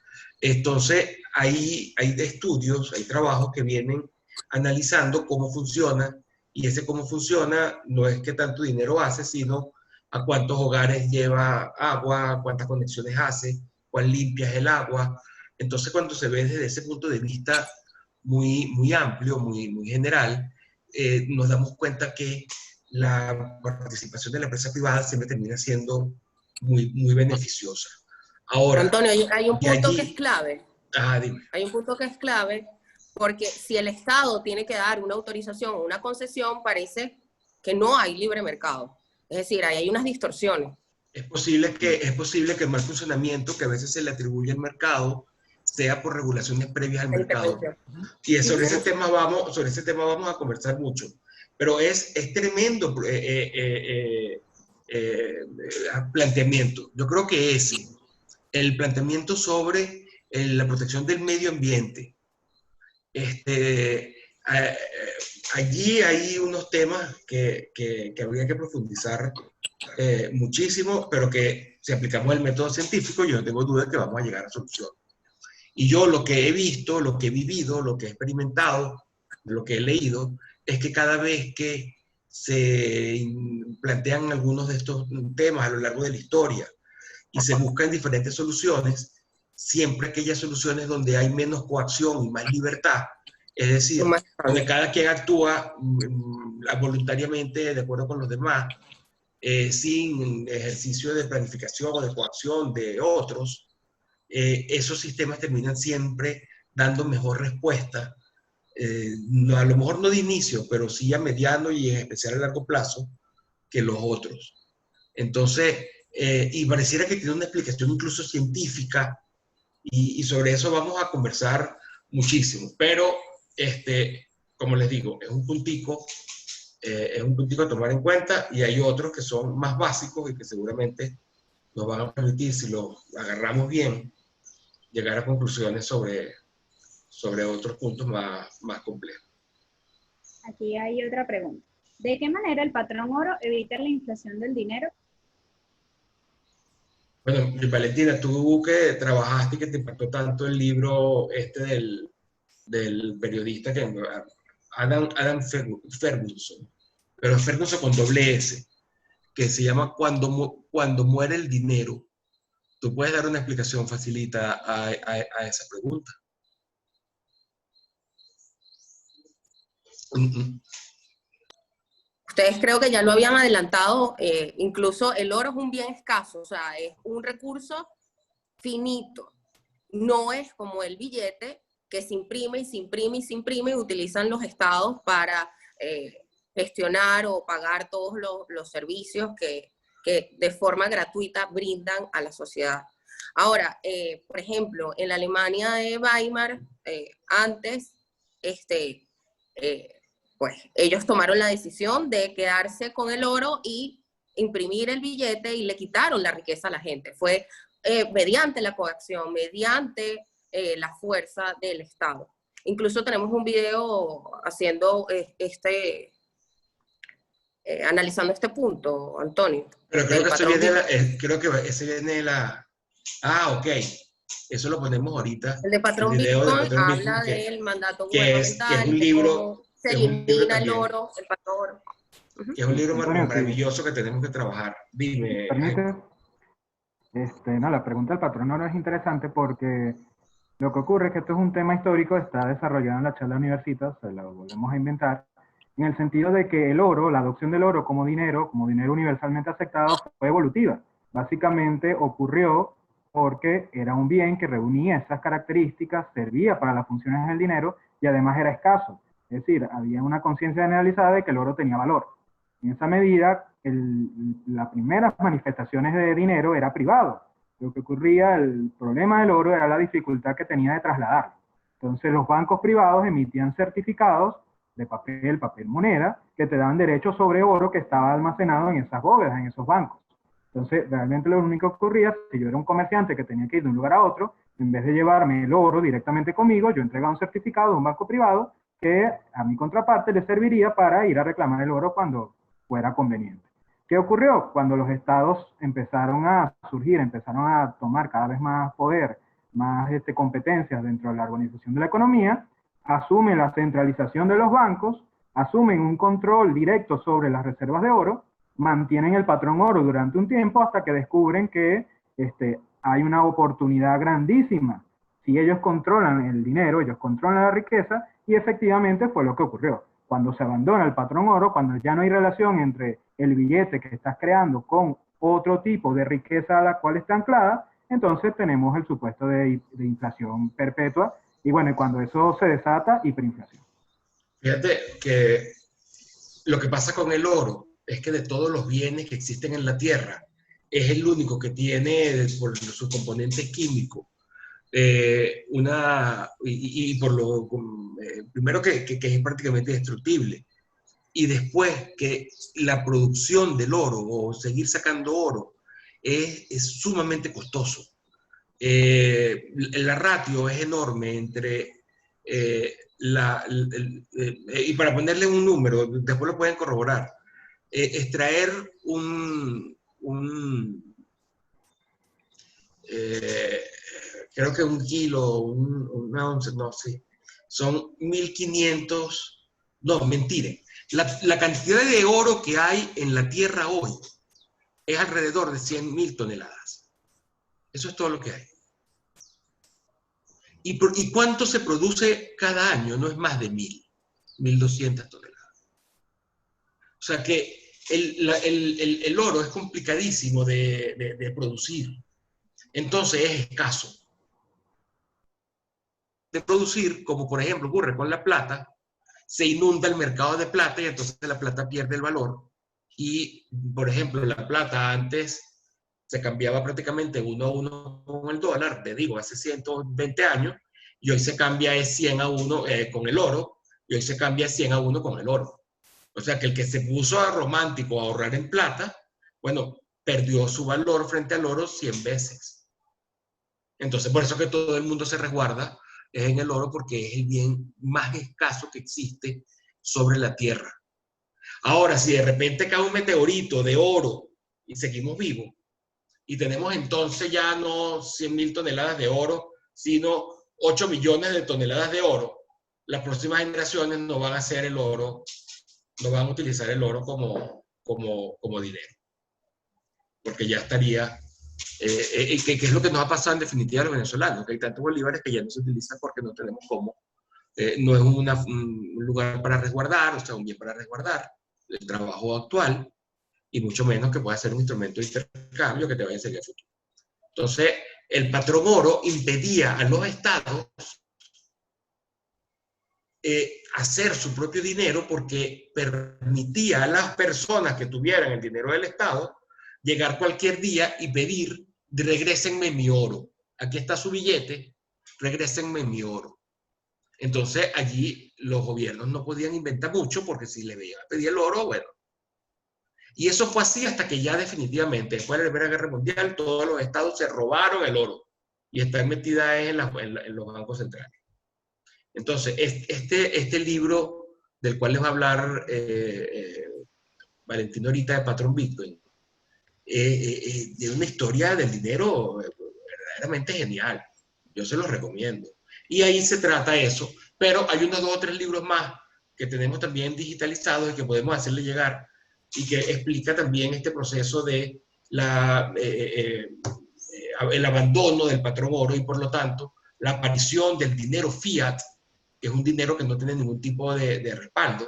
Entonces, hay estudios, hay trabajos que vienen analizando cómo funciona, y ese cómo funciona no es qué tanto dinero hace, sino a cuántos hogares lleva agua, cuántas conexiones hace, cuán limpia es el agua. Entonces, cuando se ve desde ese punto de vista muy amplio, muy general, nos damos cuenta que la participación de la empresa privada siempre termina siendo muy beneficiosa. Ahora,
Antonio, hay un punto que es clave.
Dime.
Hay un punto que es clave, porque si el Estado tiene que dar una autorización o una concesión, parece que no hay libre mercado. Es decir, ahí hay unas distorsiones.
Es posible que el mal funcionamiento que a veces se le atribuye al mercado sea por regulaciones previas al mercado. Y sobre ese tema vamos a conversar mucho. Pero es tremendo planteamiento. Yo creo que el planteamiento sobre la protección del medio ambiente. Allí hay unos temas que habría que profundizar muchísimo, pero que si aplicamos el método científico, yo no tengo duda de que vamos a llegar a soluciones. Y yo lo que he visto, lo que he vivido, lo que he experimentado, lo que he leído, es que cada vez que se plantean algunos de estos temas a lo largo de la historia y se buscan diferentes soluciones, siempre aquellas soluciones donde hay menos coacción y más libertad, es decir, donde cada quien actúa voluntariamente de acuerdo con los demás, sin ejercicio de planificación o de coacción de otros, esos sistemas terminan siempre dando mejor respuesta, a lo mejor no de inicio, pero sí a mediano y en especial a largo plazo, que los otros. Entonces, y pareciera que tiene una explicación incluso científica, y sobre eso vamos a conversar muchísimo, pero como les digo, es un puntico a tomar en cuenta, y hay otros que son más básicos y que seguramente nos van a permitir, si lo agarramos bien, llegar a conclusiones sobre otros puntos más complejos.
Aquí hay otra pregunta. ¿De qué manera el patrón oro evita la inflación del dinero?
Bueno, Valentina, tú que trabajaste y que te impactó tanto el libro del periodista Adam Ferguson, pero Ferguson con doble S, que se llama Cuando muere el dinero. ¿Tú puedes dar una explicación facilita a esa pregunta?
Ustedes creo que ya lo habían adelantado, incluso el oro es un bien escaso, o sea, es un recurso finito. No es como el billete que se imprime y se imprime y se imprime y utilizan los estados para gestionar o pagar todos los servicios que de forma gratuita brindan a la sociedad. Ahora, por ejemplo, en la Alemania de Weimar, antes, pues ellos tomaron la decisión de quedarse con el oro y imprimir el billete y le quitaron la riqueza a la gente. Fue mediante la coacción, mediante la fuerza del Estado. Incluso tenemos un video haciendo analizando este punto, Antonio.
Pero creo que eso viene, creo que ese viene de la... Ah, ok. Eso lo ponemos ahorita.
El de Patrón Bitcoin habla del mandato gubernamental,
que es un libro,
se elimina el oro, el patrón oro.
Que es un libro maravilloso que tenemos que trabajar. Dime.
No, la pregunta del patrón oro es interesante porque lo que ocurre es que esto es un tema histórico, está desarrollado en la charla Universitas, se lo volvemos a inventar, en el sentido de que el oro, la adopción del oro como dinero universalmente aceptado, fue evolutiva. Básicamente ocurrió porque era un bien que reunía esas características, servía para las funciones del dinero y además era escaso. Es decir, había una conciencia generalizada de que el oro tenía valor. En esa medida, las primeras manifestaciones de dinero era privado. Lo que ocurría, el problema del oro era la dificultad que tenía de trasladarlo. Entonces los bancos privados emitían certificados de papel moneda, que te daban derechos sobre oro que estaba almacenado en esas bóvedas, en esos bancos. Entonces, realmente lo único que ocurría, si yo era un comerciante que tenía que ir de un lugar a otro, en vez de llevarme el oro directamente conmigo, yo entregaba un certificado de un banco privado que a mi contraparte le serviría para ir a reclamar el oro cuando fuera conveniente. ¿Qué ocurrió? Cuando los estados empezaron a surgir, empezaron a tomar cada vez más poder, más competencias dentro de la organización de la economía, asumen la centralización de los bancos, asumen un control directo sobre las reservas de oro, mantienen el patrón oro durante un tiempo hasta que descubren que hay una oportunidad grandísima. Si ellos controlan el dinero, ellos controlan la riqueza, y efectivamente fue lo que ocurrió. Cuando se abandona el patrón oro, cuando ya no hay relación entre el billete que estás creando con otro tipo de riqueza a la cual está anclada, entonces tenemos el supuesto de inflación perpetua, y bueno, y cuando eso se desata, hiperinflación.
Fíjate que lo que pasa con el oro es que de todos los bienes que existen en la Tierra, es el único que tiene, por su componente químico, primero que es prácticamente indestructible, y después que la producción del oro o seguir sacando oro es sumamente costoso. La ratio es enorme entre y para ponerle un número, después lo pueden corroborar, extraer creo que un kilo, una onza, no sé, son 1500, no, mentira. La cantidad de oro que hay en la Tierra hoy es alrededor de 100.000 toneladas. Eso es todo lo que hay. ¿Y cuánto se produce cada año? No es más de 1.200 toneladas. O sea que el oro es complicadísimo de producir. Entonces es escaso de producir, como por ejemplo ocurre con la plata. Se inunda el mercado de plata y entonces la plata pierde el valor. Y, por ejemplo, la plata antes se cambiaba prácticamente 1 a 1 con el dólar, te digo, hace 120 años, y hoy se cambia 100 a 1 con el oro, y hoy se cambia 100 a 1 con el oro. O sea que el que se puso a romántico a ahorrar en plata, bueno, perdió su valor frente al oro 100 veces. Entonces, por eso que todo el mundo se resguarda es en el oro, porque es el bien más escaso que existe sobre la Tierra. Ahora, si de repente cae un meteorito de oro y seguimos vivos, y tenemos entonces ya no 100.000 toneladas de oro, sino 8 millones de toneladas de oro, las próximas generaciones no van a hacer el oro, no van a utilizar el oro como dinero. Porque ya estaría... que es lo que nos ha pasado en definitiva a los venezolanos, que hay tantos bolívares que ya no se utilizan porque no tenemos cómo. No es un lugar para resguardar, o sea, un bien para resguardar el trabajo actual, y mucho menos que pueda ser un instrumento de intercambio que te vaya a servir a futuro. Entonces, el patrón oro impedía a los estados hacer su propio dinero porque permitía a las personas que tuvieran el dinero del Estado llegar cualquier día y pedir, regrésenme mi oro. Aquí está su billete, regrésenme mi oro. Entonces allí los gobiernos no podían inventar mucho porque si le veían a pedir el oro, bueno. Y eso fue así hasta que ya definitivamente, después de la Primera Guerra Mundial, todos los estados se robaron el oro y están metidas en los bancos centrales. Entonces, este libro del cual les va a hablar Valentino ahorita, de Patrón Bitcoin, de una historia del dinero verdaderamente genial. Yo se los recomiendo. Y ahí se trata eso, pero hay unos 2 o 3 libros más que tenemos también digitalizados y que podemos hacerle llegar y que explica también este proceso de el abandono del patrón oro y por lo tanto la aparición del dinero fiat, que es un dinero que no tiene ningún tipo de respaldo,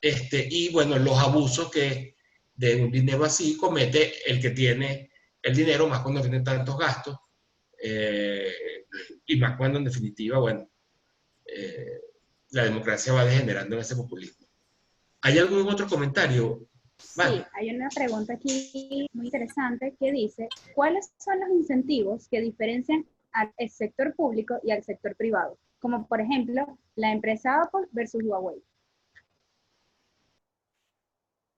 y bueno, los abusos que de un dinero así comete el que tiene el dinero, más cuando tiene tantos gastos, y más cuando en definitiva, bueno, la democracia va degenerando en ese populismo. ¿Hay algún otro comentario? Vale.
Sí, hay una pregunta aquí muy interesante que dice, ¿cuáles son los incentivos que diferencian al sector público y al sector privado? Como por ejemplo, la empresa Apple versus Huawei.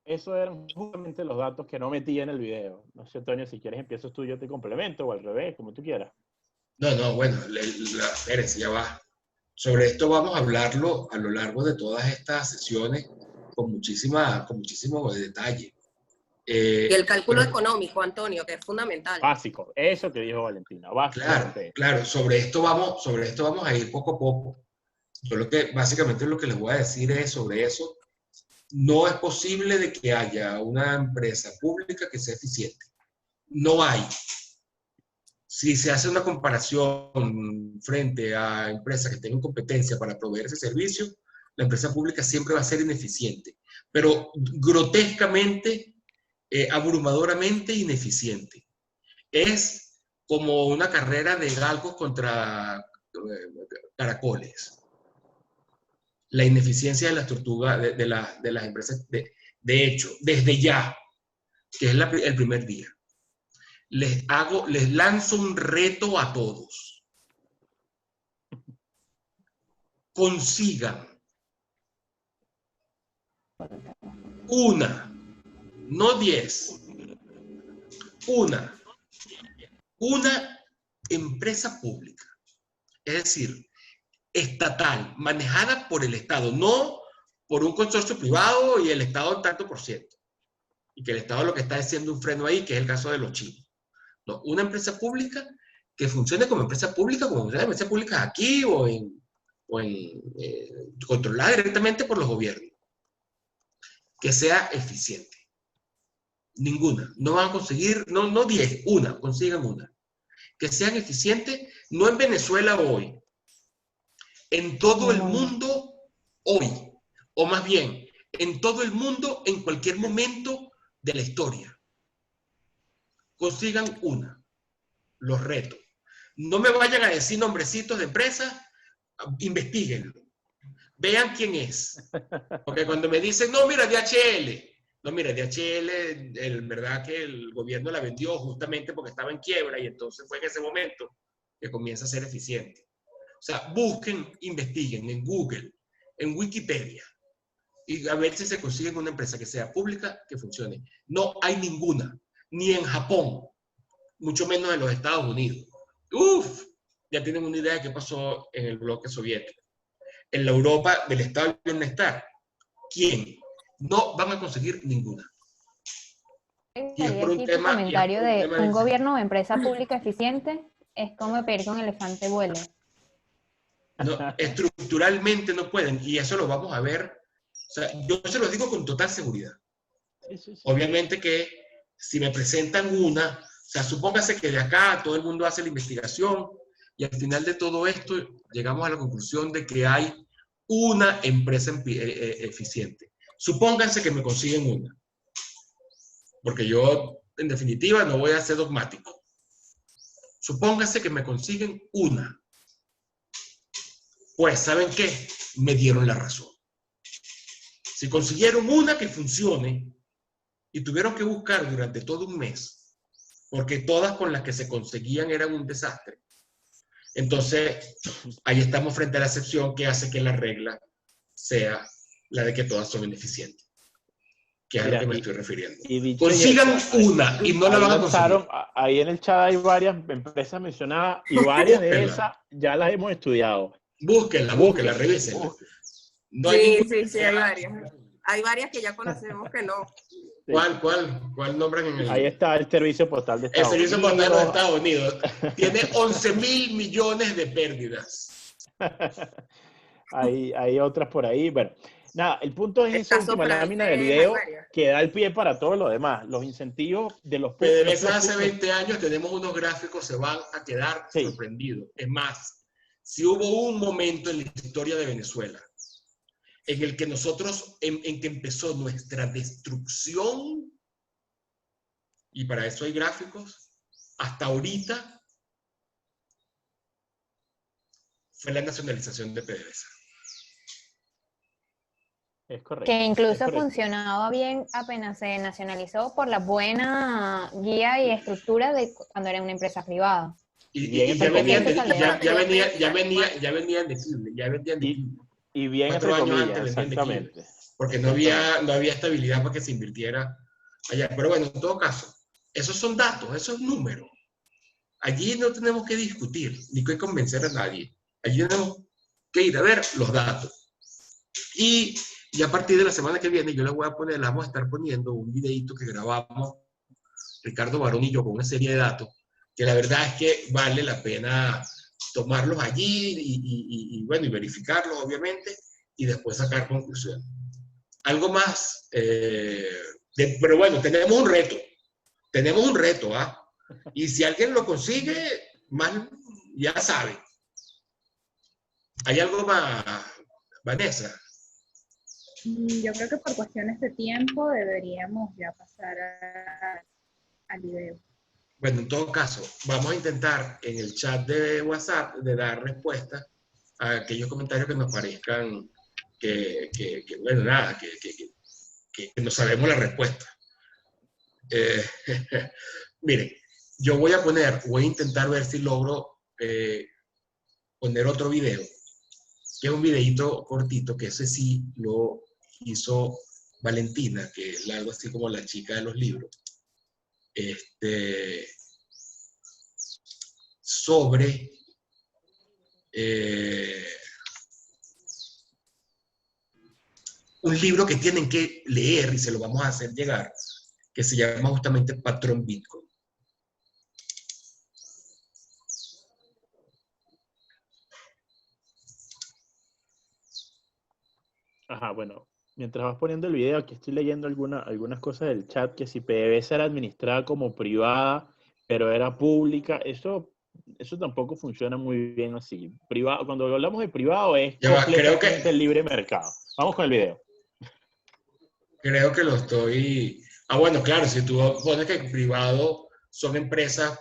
Esos eran justamente los datos que no metí en el video. No sé, Antonio, si quieres empiezas tú, yo te complemento, o al revés, como tú quieras.
No, bueno, espérense, ya va. Sobre esto vamos a hablarlo a lo largo de todas estas sesiones con muchísimo detalle.
Y el cálculo económico, Antonio, que es fundamental.
Básico, eso que dijo Valentina.
Claro, sobre esto vamos a ir poco a poco. Yo básicamente lo que les voy a decir es sobre eso. No es posible de que haya una empresa pública que sea eficiente. No hay. Si se hace una comparación frente a empresas que tengan competencia para proveer ese servicio, la empresa pública siempre va a ser ineficiente, pero grotescamente, abrumadoramente ineficiente. Es como una carrera de galgos contra caracoles. La ineficiencia de las tortugas, de las empresas, de hecho, desde ya, que es el primer día, les lanzo un reto a todos. Consigan una, no 10, una empresa pública, es decir, estatal, manejada por el Estado, no por un consorcio privado y el Estado tanto por ciento, y que el Estado lo que está haciendo un freno ahí, que es el caso de los chinos. No, una empresa pública que funcione como empresa pública, como funcionan empresas públicas aquí o controlada directamente por los gobiernos. Que sea eficiente. Ninguna. No van a conseguir, no 10, una, consigan una. Que sean eficientes, no en Venezuela hoy, en todo el mundo hoy, o más bien, en todo el mundo en cualquier momento de la historia. Consigan una. Los reto. No me vayan a decir nombrecitos de empresas, investíguenlo. Vean quién es. Porque cuando me dicen, no, mira, DHL. No, mira, DHL, verdad que el gobierno la vendió justamente porque estaba en quiebra y entonces fue en ese momento que comienza a ser eficiente. O sea, busquen, investiguen en Google, en Wikipedia, y a ver si se consiguen una empresa que sea pública, que funcione. No hay ninguna, ni en Japón, mucho menos en los Estados Unidos. ¡Uf! Ya tienen una idea de qué pasó en el bloque soviético. En la Europa del Estado del Bienestar, ¿quién? No van a conseguir ninguna.
Y es por un tema, comentario de un gobierno o empresa pública eficiente es como pedir que un elefante vuele.
No, estructuralmente no pueden, y eso lo vamos a ver. O sea, yo se los digo con total seguridad. Obviamente que si me presentan una, o sea, supóngase que de acá todo el mundo hace la investigación y al final de todo esto llegamos a la conclusión de que hay una empresa eficiente. Supónganse que me consiguen una, porque yo en definitiva no voy a ser dogmático. Supónganse que me consiguen una. Pues, ¿saben qué? me dieron la razón. Si consiguieron una que funcione y tuvieron que buscar durante todo un mes, porque todas con las que se conseguían eran un desastre, entonces ahí estamos frente a la excepción que hace que la regla sea la de que todas son ineficientes, que es a lo que me estoy refiriendo. Consigan una y no la van a conseguir.
Ahí en el chat hay varias empresas mencionadas y varias de esas ya las hemos estudiado.
Búsquenla, revísenla. No
sí, hay varias. Hay varias que ya conocemos que no.
¿Cuál nombran en el...?
Ahí está el Servicio Postal de Estados Unidos.
El Servicio Postal de Estados Unidos. Tiene 11.000 millones de pérdidas.
Hay otras por ahí. Bueno, nada, el punto es esa última lámina del video que da el pie para todo lo demás. Los incentivos de los...
PDVSA hace 20 años tenemos unos gráficos, se van a quedar sorprendidos. Es más, si hubo un momento en la historia de Venezuela en el que nosotros, en que empezó nuestra destrucción, y para eso hay gráficos, hasta ahorita, fue la nacionalización de PDVSA.
Es correcto.
Que incluso funcionaba bien apenas se nacionalizó por la buena guía y estructura de cuando era una empresa privada.
Y ya venían de
Y bien,
4 años
comillas,
antes
exactamente.
Porque no había estabilidad para que se invirtiera allá. Pero bueno, en todo caso, esos son datos, esos números. Allí no tenemos que discutir, ni que convencer a nadie. Allí tenemos que ir a ver los datos. Y a partir de la semana que viene, le vamos a estar poniendo un videito que grabamos Ricardo Barón y yo con una serie de datos, que la verdad es que vale la pena tomarlos allí y verificarlos, obviamente, y después sacar conclusiones. Algo más, pero bueno, tenemos un reto, ¿ah? Y si alguien lo consigue, ya sabe. ¿Hay algo más, Vanessa?
Yo creo que por cuestiones de tiempo deberíamos ya pasar al video.
Bueno, en todo caso, vamos a intentar en el chat de WhatsApp de dar respuesta a aquellos comentarios que nos parezcan que no sabemos la respuesta. Miren, yo voy a intentar ver si logro poner otro video, que es un videito cortito, que ese sí lo hizo Valentina, que es algo así como la chica de los libros. Sobre un libro que tienen que leer y se lo vamos a hacer llegar, que se llama justamente Patrón Bitcoin.
Ajá, bueno, mientras vas poniendo el video, aquí estoy leyendo algunas cosas del chat, que si PDVSA era administrada como privada, pero era pública, eso tampoco funciona muy bien así. Privado, cuando hablamos de privado es completamente el libre mercado. Vamos con el video.
Creo que lo estoy... bueno, claro, si tú pones que privado son empresas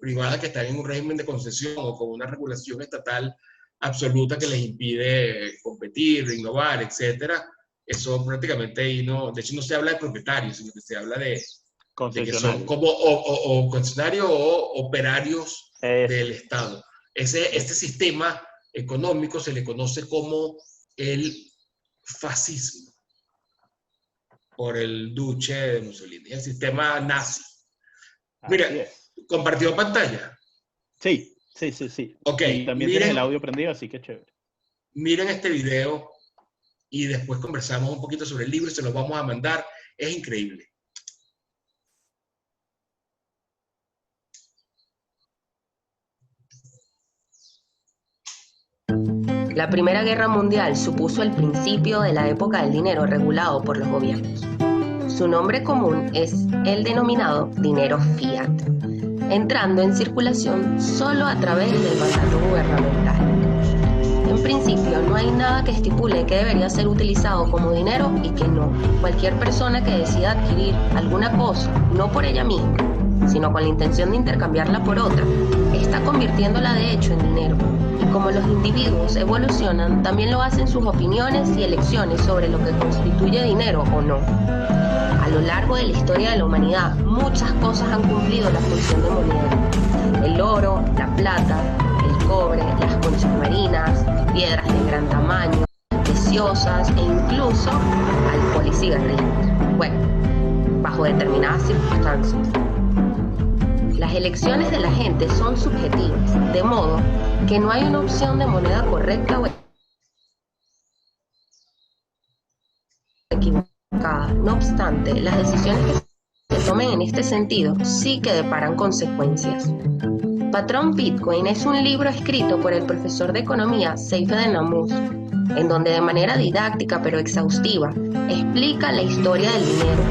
privadas que están en un régimen de concesión o con una regulación estatal absoluta que les impide competir, innovar, etcétera, eso prácticamente ahí no... De hecho, no se habla de propietarios, sino que se habla de que son como o concesionarios o operarios del Estado. Este sistema económico se le conoce como el fascismo, por el duce de Mussolini, el sistema nazi. Mira, ¿compartió pantalla?
Sí.
Ok.
Y también tienes el audio prendido, así que chévere.
Miren este video y después conversamos un poquito sobre el libro y se los vamos a mandar. Es increíble.
La Primera Guerra Mundial supuso el principio de la época del dinero regulado por los gobiernos. Su nombre común es el denominado dinero fiat, entrando en circulación solo a través del mandato gubernamental. En principio, no hay nada que estipule que debería ser utilizado como dinero y que no. Cualquier persona que decida adquirir alguna cosa, no por ella misma, sino con la intención de intercambiarla por otra, está convirtiéndola de hecho en dinero. Y como los individuos evolucionan, también lo hacen sus opiniones y elecciones sobre lo que constituye dinero o no. A lo largo de la historia de la humanidad, muchas cosas han cumplido la función de moneda. El oro, la plata, el cobre, las conchas marinas, piedras de gran tamaño, preciosas e incluso alcohol y cigarrillos. Bueno, bajo determinadas circunstancias. Las elecciones de la gente son subjetivas, de modo que no hay una opción de moneda correcta o equivocada. No obstante, las decisiones que se tomen en este sentido sí que deparan consecuencias. Patrón Bitcoin es un libro escrito por el profesor de economía Saifedean Ammous, en donde de manera didáctica pero exhaustiva explica la historia del dinero,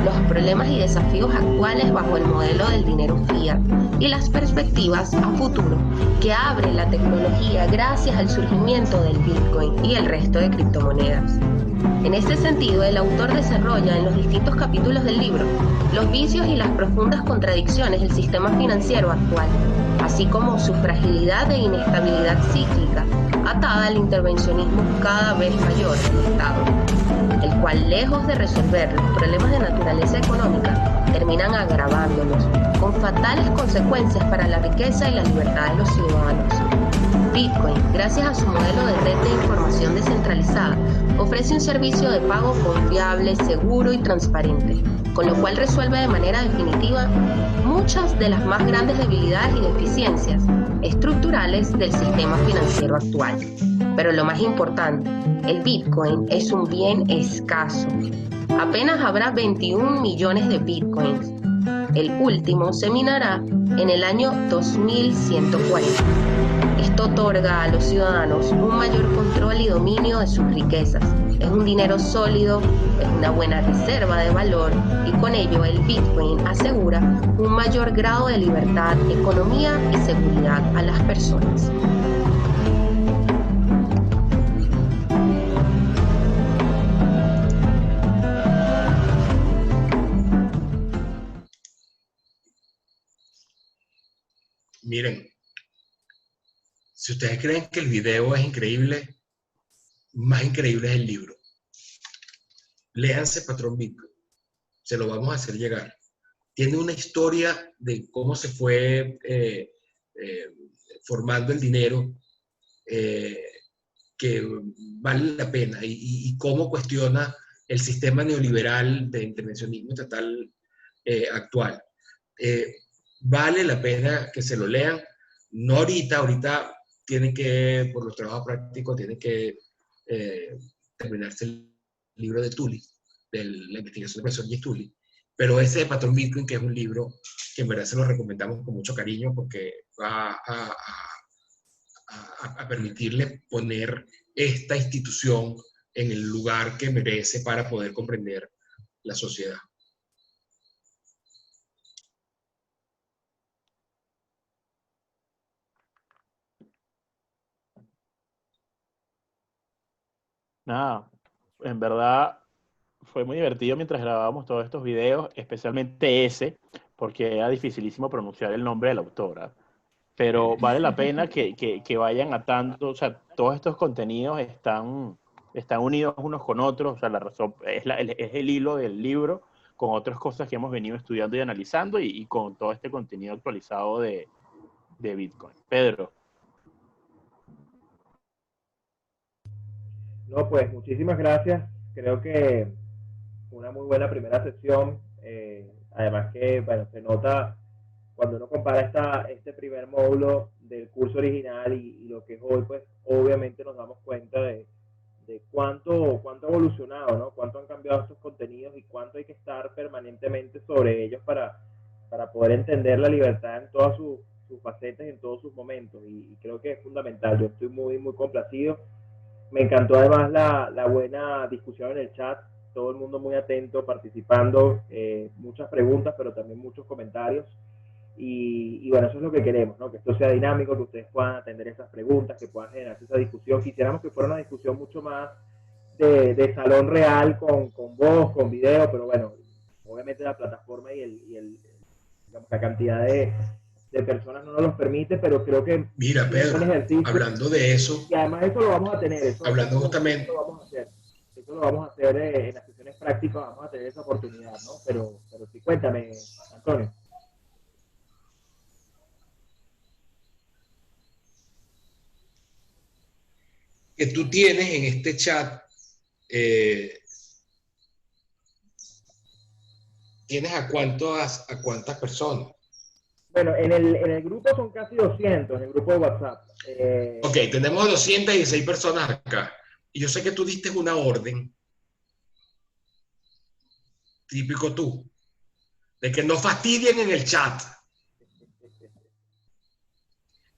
los problemas y desafíos actuales bajo el modelo del dinero fiat y las perspectivas a futuro que abre la tecnología gracias al surgimiento del Bitcoin y el resto de criptomonedas. En este sentido, el autor desarrolla en los distintos capítulos del libro los vicios y las profundas contradicciones del sistema financiero actual, así como su fragilidad e inestabilidad cíclica, atada al intervencionismo cada vez mayor del Estado, el cual, lejos de resolver los problemas de naturaleza económica, terminan agravándolos, con fatales consecuencias para la riqueza y la libertad de los ciudadanos. Bitcoin, gracias a su modelo de red de información descentralizada, ofrece un servicio de pago confiable, seguro y transparente, con lo cual resuelve de manera definitiva muchas de las más grandes debilidades y deficiencias estructurales del sistema financiero actual. Pero lo más importante, el Bitcoin es un bien escaso. Apenas habrá 21 millones de Bitcoins. El último se minará en el año 2140. Esto otorga a los ciudadanos un mayor control y dominio de sus riquezas. Es un dinero sólido, es una buena reserva de valor y con ello el Bitcoin asegura un mayor grado de libertad, economía y seguridad a las personas.
Miren, si ustedes creen que el video es increíble, más increíble es el libro. Léanse Patrón Bitcoin, se lo vamos a hacer llegar. Tiene una historia de cómo se fue formando el dinero que vale la pena y cómo cuestiona el sistema neoliberal de intervencionismo estatal actual. Vale la pena que se lo lean, no ahorita tienen que, por los trabajos prácticos, tienen que terminarse el libro de Tully, de la investigación del profesor Jay Tully, pero ese de Patrón Bitcoin, que es un libro que en verdad se lo recomendamos con mucho cariño porque va a permitirle poner esta institución en el lugar que merece para poder comprender la sociedad.
Nada, en verdad fue muy divertido mientras grabábamos todos estos videos, especialmente ese, porque era dificilísimo pronunciar el nombre de la autora. Pero vale la pena que vayan atando, o sea, todos estos contenidos están unidos unos con otros, o sea, la razón es el hilo del libro con otras cosas que hemos venido estudiando y analizando y con todo este contenido actualizado de Bitcoin. Pedro.
No, pues muchísimas gracias. Creo que una muy buena primera sesión. Además que, bueno, se nota cuando uno compara este primer módulo del curso original y lo que es hoy, pues obviamente nos damos cuenta de cuánto ha evolucionado, ¿no? Cuánto han cambiado estos contenidos y cuánto hay que estar permanentemente sobre ellos para poder entender la libertad en todas sus facetas y en todos sus momentos. Y creo que es fundamental. Yo estoy muy, muy complacido. Me encantó además la buena discusión en el chat, todo el mundo muy atento, participando, muchas preguntas, pero también muchos comentarios. Y bueno, eso es lo que queremos, ¿no? Que esto sea dinámico, que ustedes puedan atender esas preguntas, que puedan generar esa discusión. Quisiéramos que fuera una discusión mucho más de salón real, con voz, con video, pero bueno, obviamente la plataforma y Digamos, la cantidad de personas no nos los permite, pero creo que
mira, Pedro, hablando de eso,
y además eso lo vamos a tener,
hablando justamente,
eso lo vamos a hacer en las sesiones prácticas, vamos a tener esa oportunidad, ¿no? Pero sí, cuéntame, Antonio.
que tú tienes en este chat, ¿tienes a cuántas personas?
Bueno, en el grupo son casi 200, en el grupo de WhatsApp.
Ok, tenemos 216 personas acá. Y yo sé que tú diste una orden, típico tú, de que no fastidien en el chat.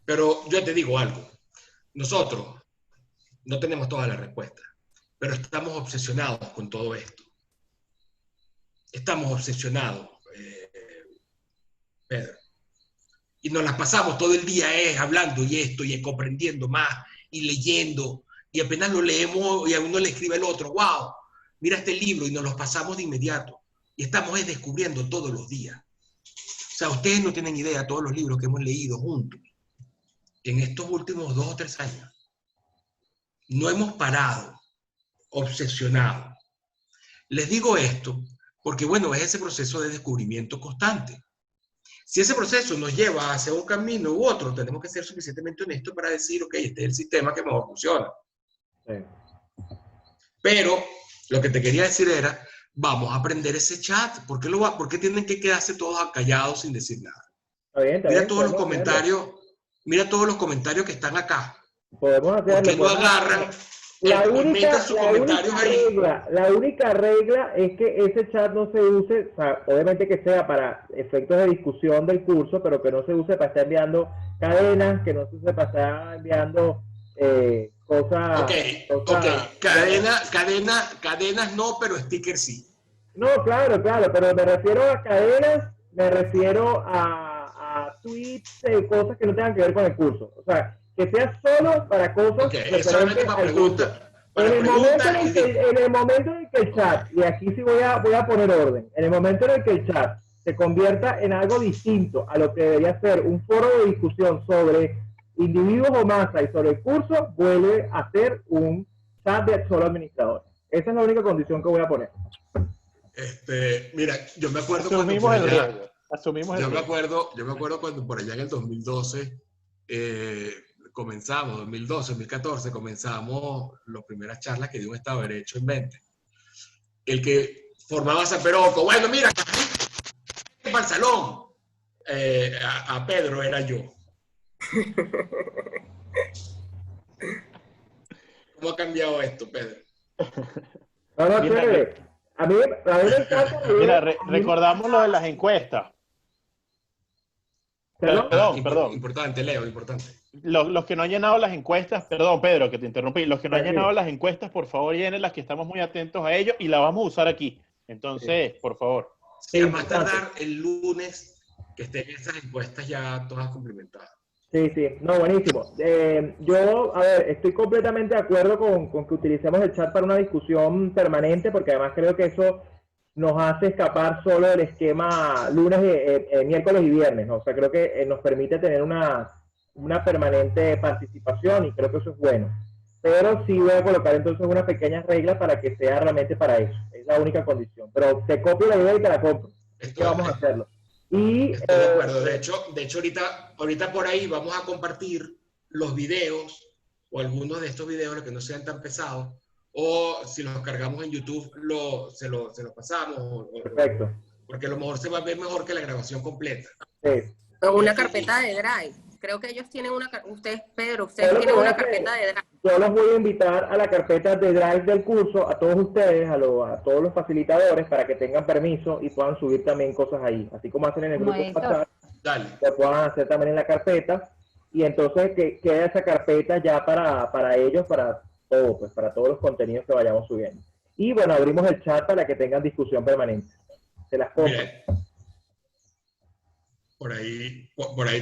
Pero yo te digo algo. Nosotros no tenemos todas las respuestas, pero estamos obsesionados con todo esto. Estamos obsesionados, Pedro. Y nos las pasamos todo el día hablando y esto, y comprendiendo más, y leyendo, y apenas lo leemos y a uno le escribe el otro, wow, mira este libro, y nos los pasamos de inmediato. Y estamos descubriendo todos los días. O sea, ustedes no tienen idea de todos los libros que hemos leído juntos en estos últimos 2 o 3 años. No hemos parado, obsesionados. Les digo esto porque, bueno, es ese proceso de descubrimiento constante. Si ese proceso nos lleva hacia un camino u otro, tenemos que ser suficientemente honestos para decir, ok, este es el sistema que mejor funciona. Sí. Pero lo que te quería decir era, vamos a aprender ese chat. ¿Por qué tienen que quedarse todos callados sin decir nada? Mira todos los comentarios, mira todos los comentarios que están acá.
Podemos hacerlo.
¿Por qué no agarran?
La única regla es que ese chat no se use, o sea, obviamente que sea para efectos de discusión del curso, pero que no se use para estar enviando cadenas, que no se use para estar enviando cosas.
Cadenas no, pero stickers sí.
No, claro, pero me refiero a cadenas, me refiero a tweets, cosas que no tengan que ver con el curso. O sea, que sea solo para cosas
referentes al curso.
En el momento en que el chat, y aquí sí voy a poner orden, en el momento en el que el chat se convierta en algo distinto a lo que debería ser un foro de discusión sobre individuos o masa y sobre el curso, vuelve a ser un chat de solo administradores. Esa es la única condición que voy a poner.
Mira, yo me acuerdo
Asumimos el riesgo.
Yo me acuerdo cuando por allá en el 2012 comenzamos, 2012, 2014, comenzamos las primeras charlas que dio un Estado de Derecho en mente. El que formaba Zaperoco, bueno, mira, para el salón, a Pedro era yo. ¿Cómo ha cambiado esto, Pedro?
No, chévere. A mí me encanta.
Mira, recordamos lo de las encuestas. Perdón.
Importante, Leo, importante.
Los que no han llenado las encuestas, perdón, Pedro, que te interrumpí. Los que no han llenado las encuestas, por favor, llenenlas, que estamos muy atentos a ello y la vamos a usar aquí. Entonces, por favor.
Sí, a más tardar el lunes que estén esas encuestas ya todas cumplimentadas.
Sí, no, buenísimo. Yo, a ver, estoy completamente de acuerdo con que utilicemos el chat para una discusión permanente, porque además creo que eso nos hace escapar solo del esquema lunes, miércoles y viernes, ¿no? O sea, creo que nos permite tener una permanente participación y creo que eso es bueno. Pero sí voy a colocar entonces una pequeña regla para que sea realmente para eso. Es la única condición. Pero te copio la idea y te la compro. Es que vamos a hacerlo. Y,
estoy de acuerdo. De hecho ahorita por ahí vamos a compartir los videos o algunos de estos videos, los que no sean tan pesados, o si los cargamos en YouTube, se los pasamos.
Perfecto.
Porque a lo mejor se va a ver mejor que la grabación completa.
Sí.
O una carpeta de Drive. Creo que ellos tienen ustedes tienen una carpeta de Drive.
Yo los voy a invitar a la carpeta de Drive del curso, a todos ustedes, a todos los facilitadores, para que tengan permiso y puedan subir también cosas ahí. Así como hacen en el grupo WhatsApp, lo puedan hacer también en la carpeta. Y entonces que quede esa carpeta ya para ellos, para todo, pues para todos los contenidos que vayamos subiendo. Y bueno, abrimos el chat para que tengan discusión permanente. Se las compro.
Por ahí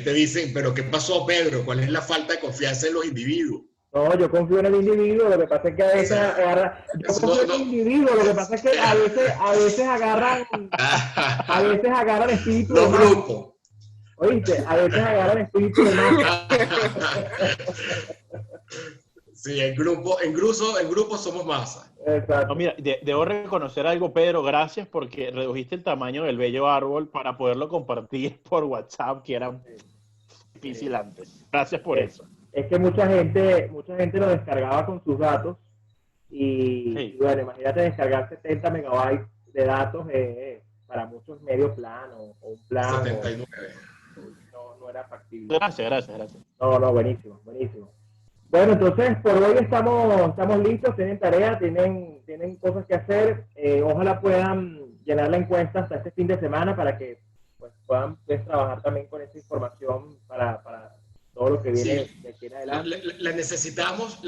te dicen, pero ¿qué pasó, Pedro? ¿Cuál es la falta de confianza en los individuos?
No, yo confío en el individuo, lo que pasa es que a veces agarra, yo confío en el individuo, lo que pasa es que a veces agarran espíritu de masa.
Grupos.
¿Oíste? A veces agarran espíritu de masa.
Sí, en grupo somos masa.
Exacto.
No, mira, debo reconocer algo, Pedro, gracias porque redujiste el tamaño del bello árbol para poderlo compartir por WhatsApp, que era difícil antes. Gracias por eso.
Es que mucha gente lo descargaba con sus datos y bueno, imagínate descargar 70 megabytes de datos para muchos medio plano o un plan.
79.
No era factible.
Gracias.
No, buenísimo. Bueno, entonces por hoy estamos listos, tienen tarea, tienen cosas que hacer. Ojalá puedan llenar la encuesta hasta este fin de semana para que pues, puedan trabajar también con esa información para todo lo que viene de aquí en adelante.
La necesitamos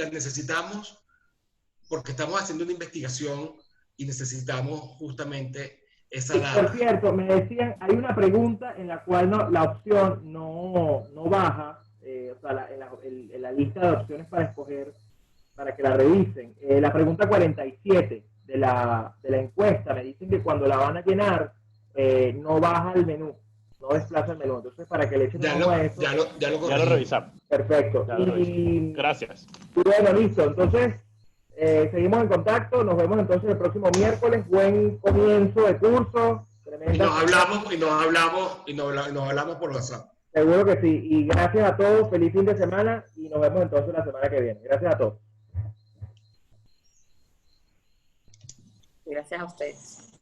porque estamos haciendo una investigación y necesitamos justamente esa data.
Por cierto, me decían, hay una pregunta en la cual la opción no baja, o sea, en la lista de opciones para escoger, para que la revisen. La pregunta 47 de la encuesta, me dicen que cuando la van a llenar, no baja el menú. No desplaza el menú. Entonces, para que le echen un ojo a eso.
Ya lo
revisamos.
Perfecto.
Gracias.
Y bueno, listo. Entonces, seguimos en contacto. Nos vemos entonces el próximo miércoles. Buen comienzo de curso.
Y nos hablamos por WhatsApp.
Seguro que sí. Y gracias a todos. Feliz fin de semana. Y nos vemos entonces la semana que viene. Gracias a todos.
Gracias a ustedes.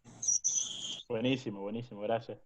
Buenísimo. Gracias.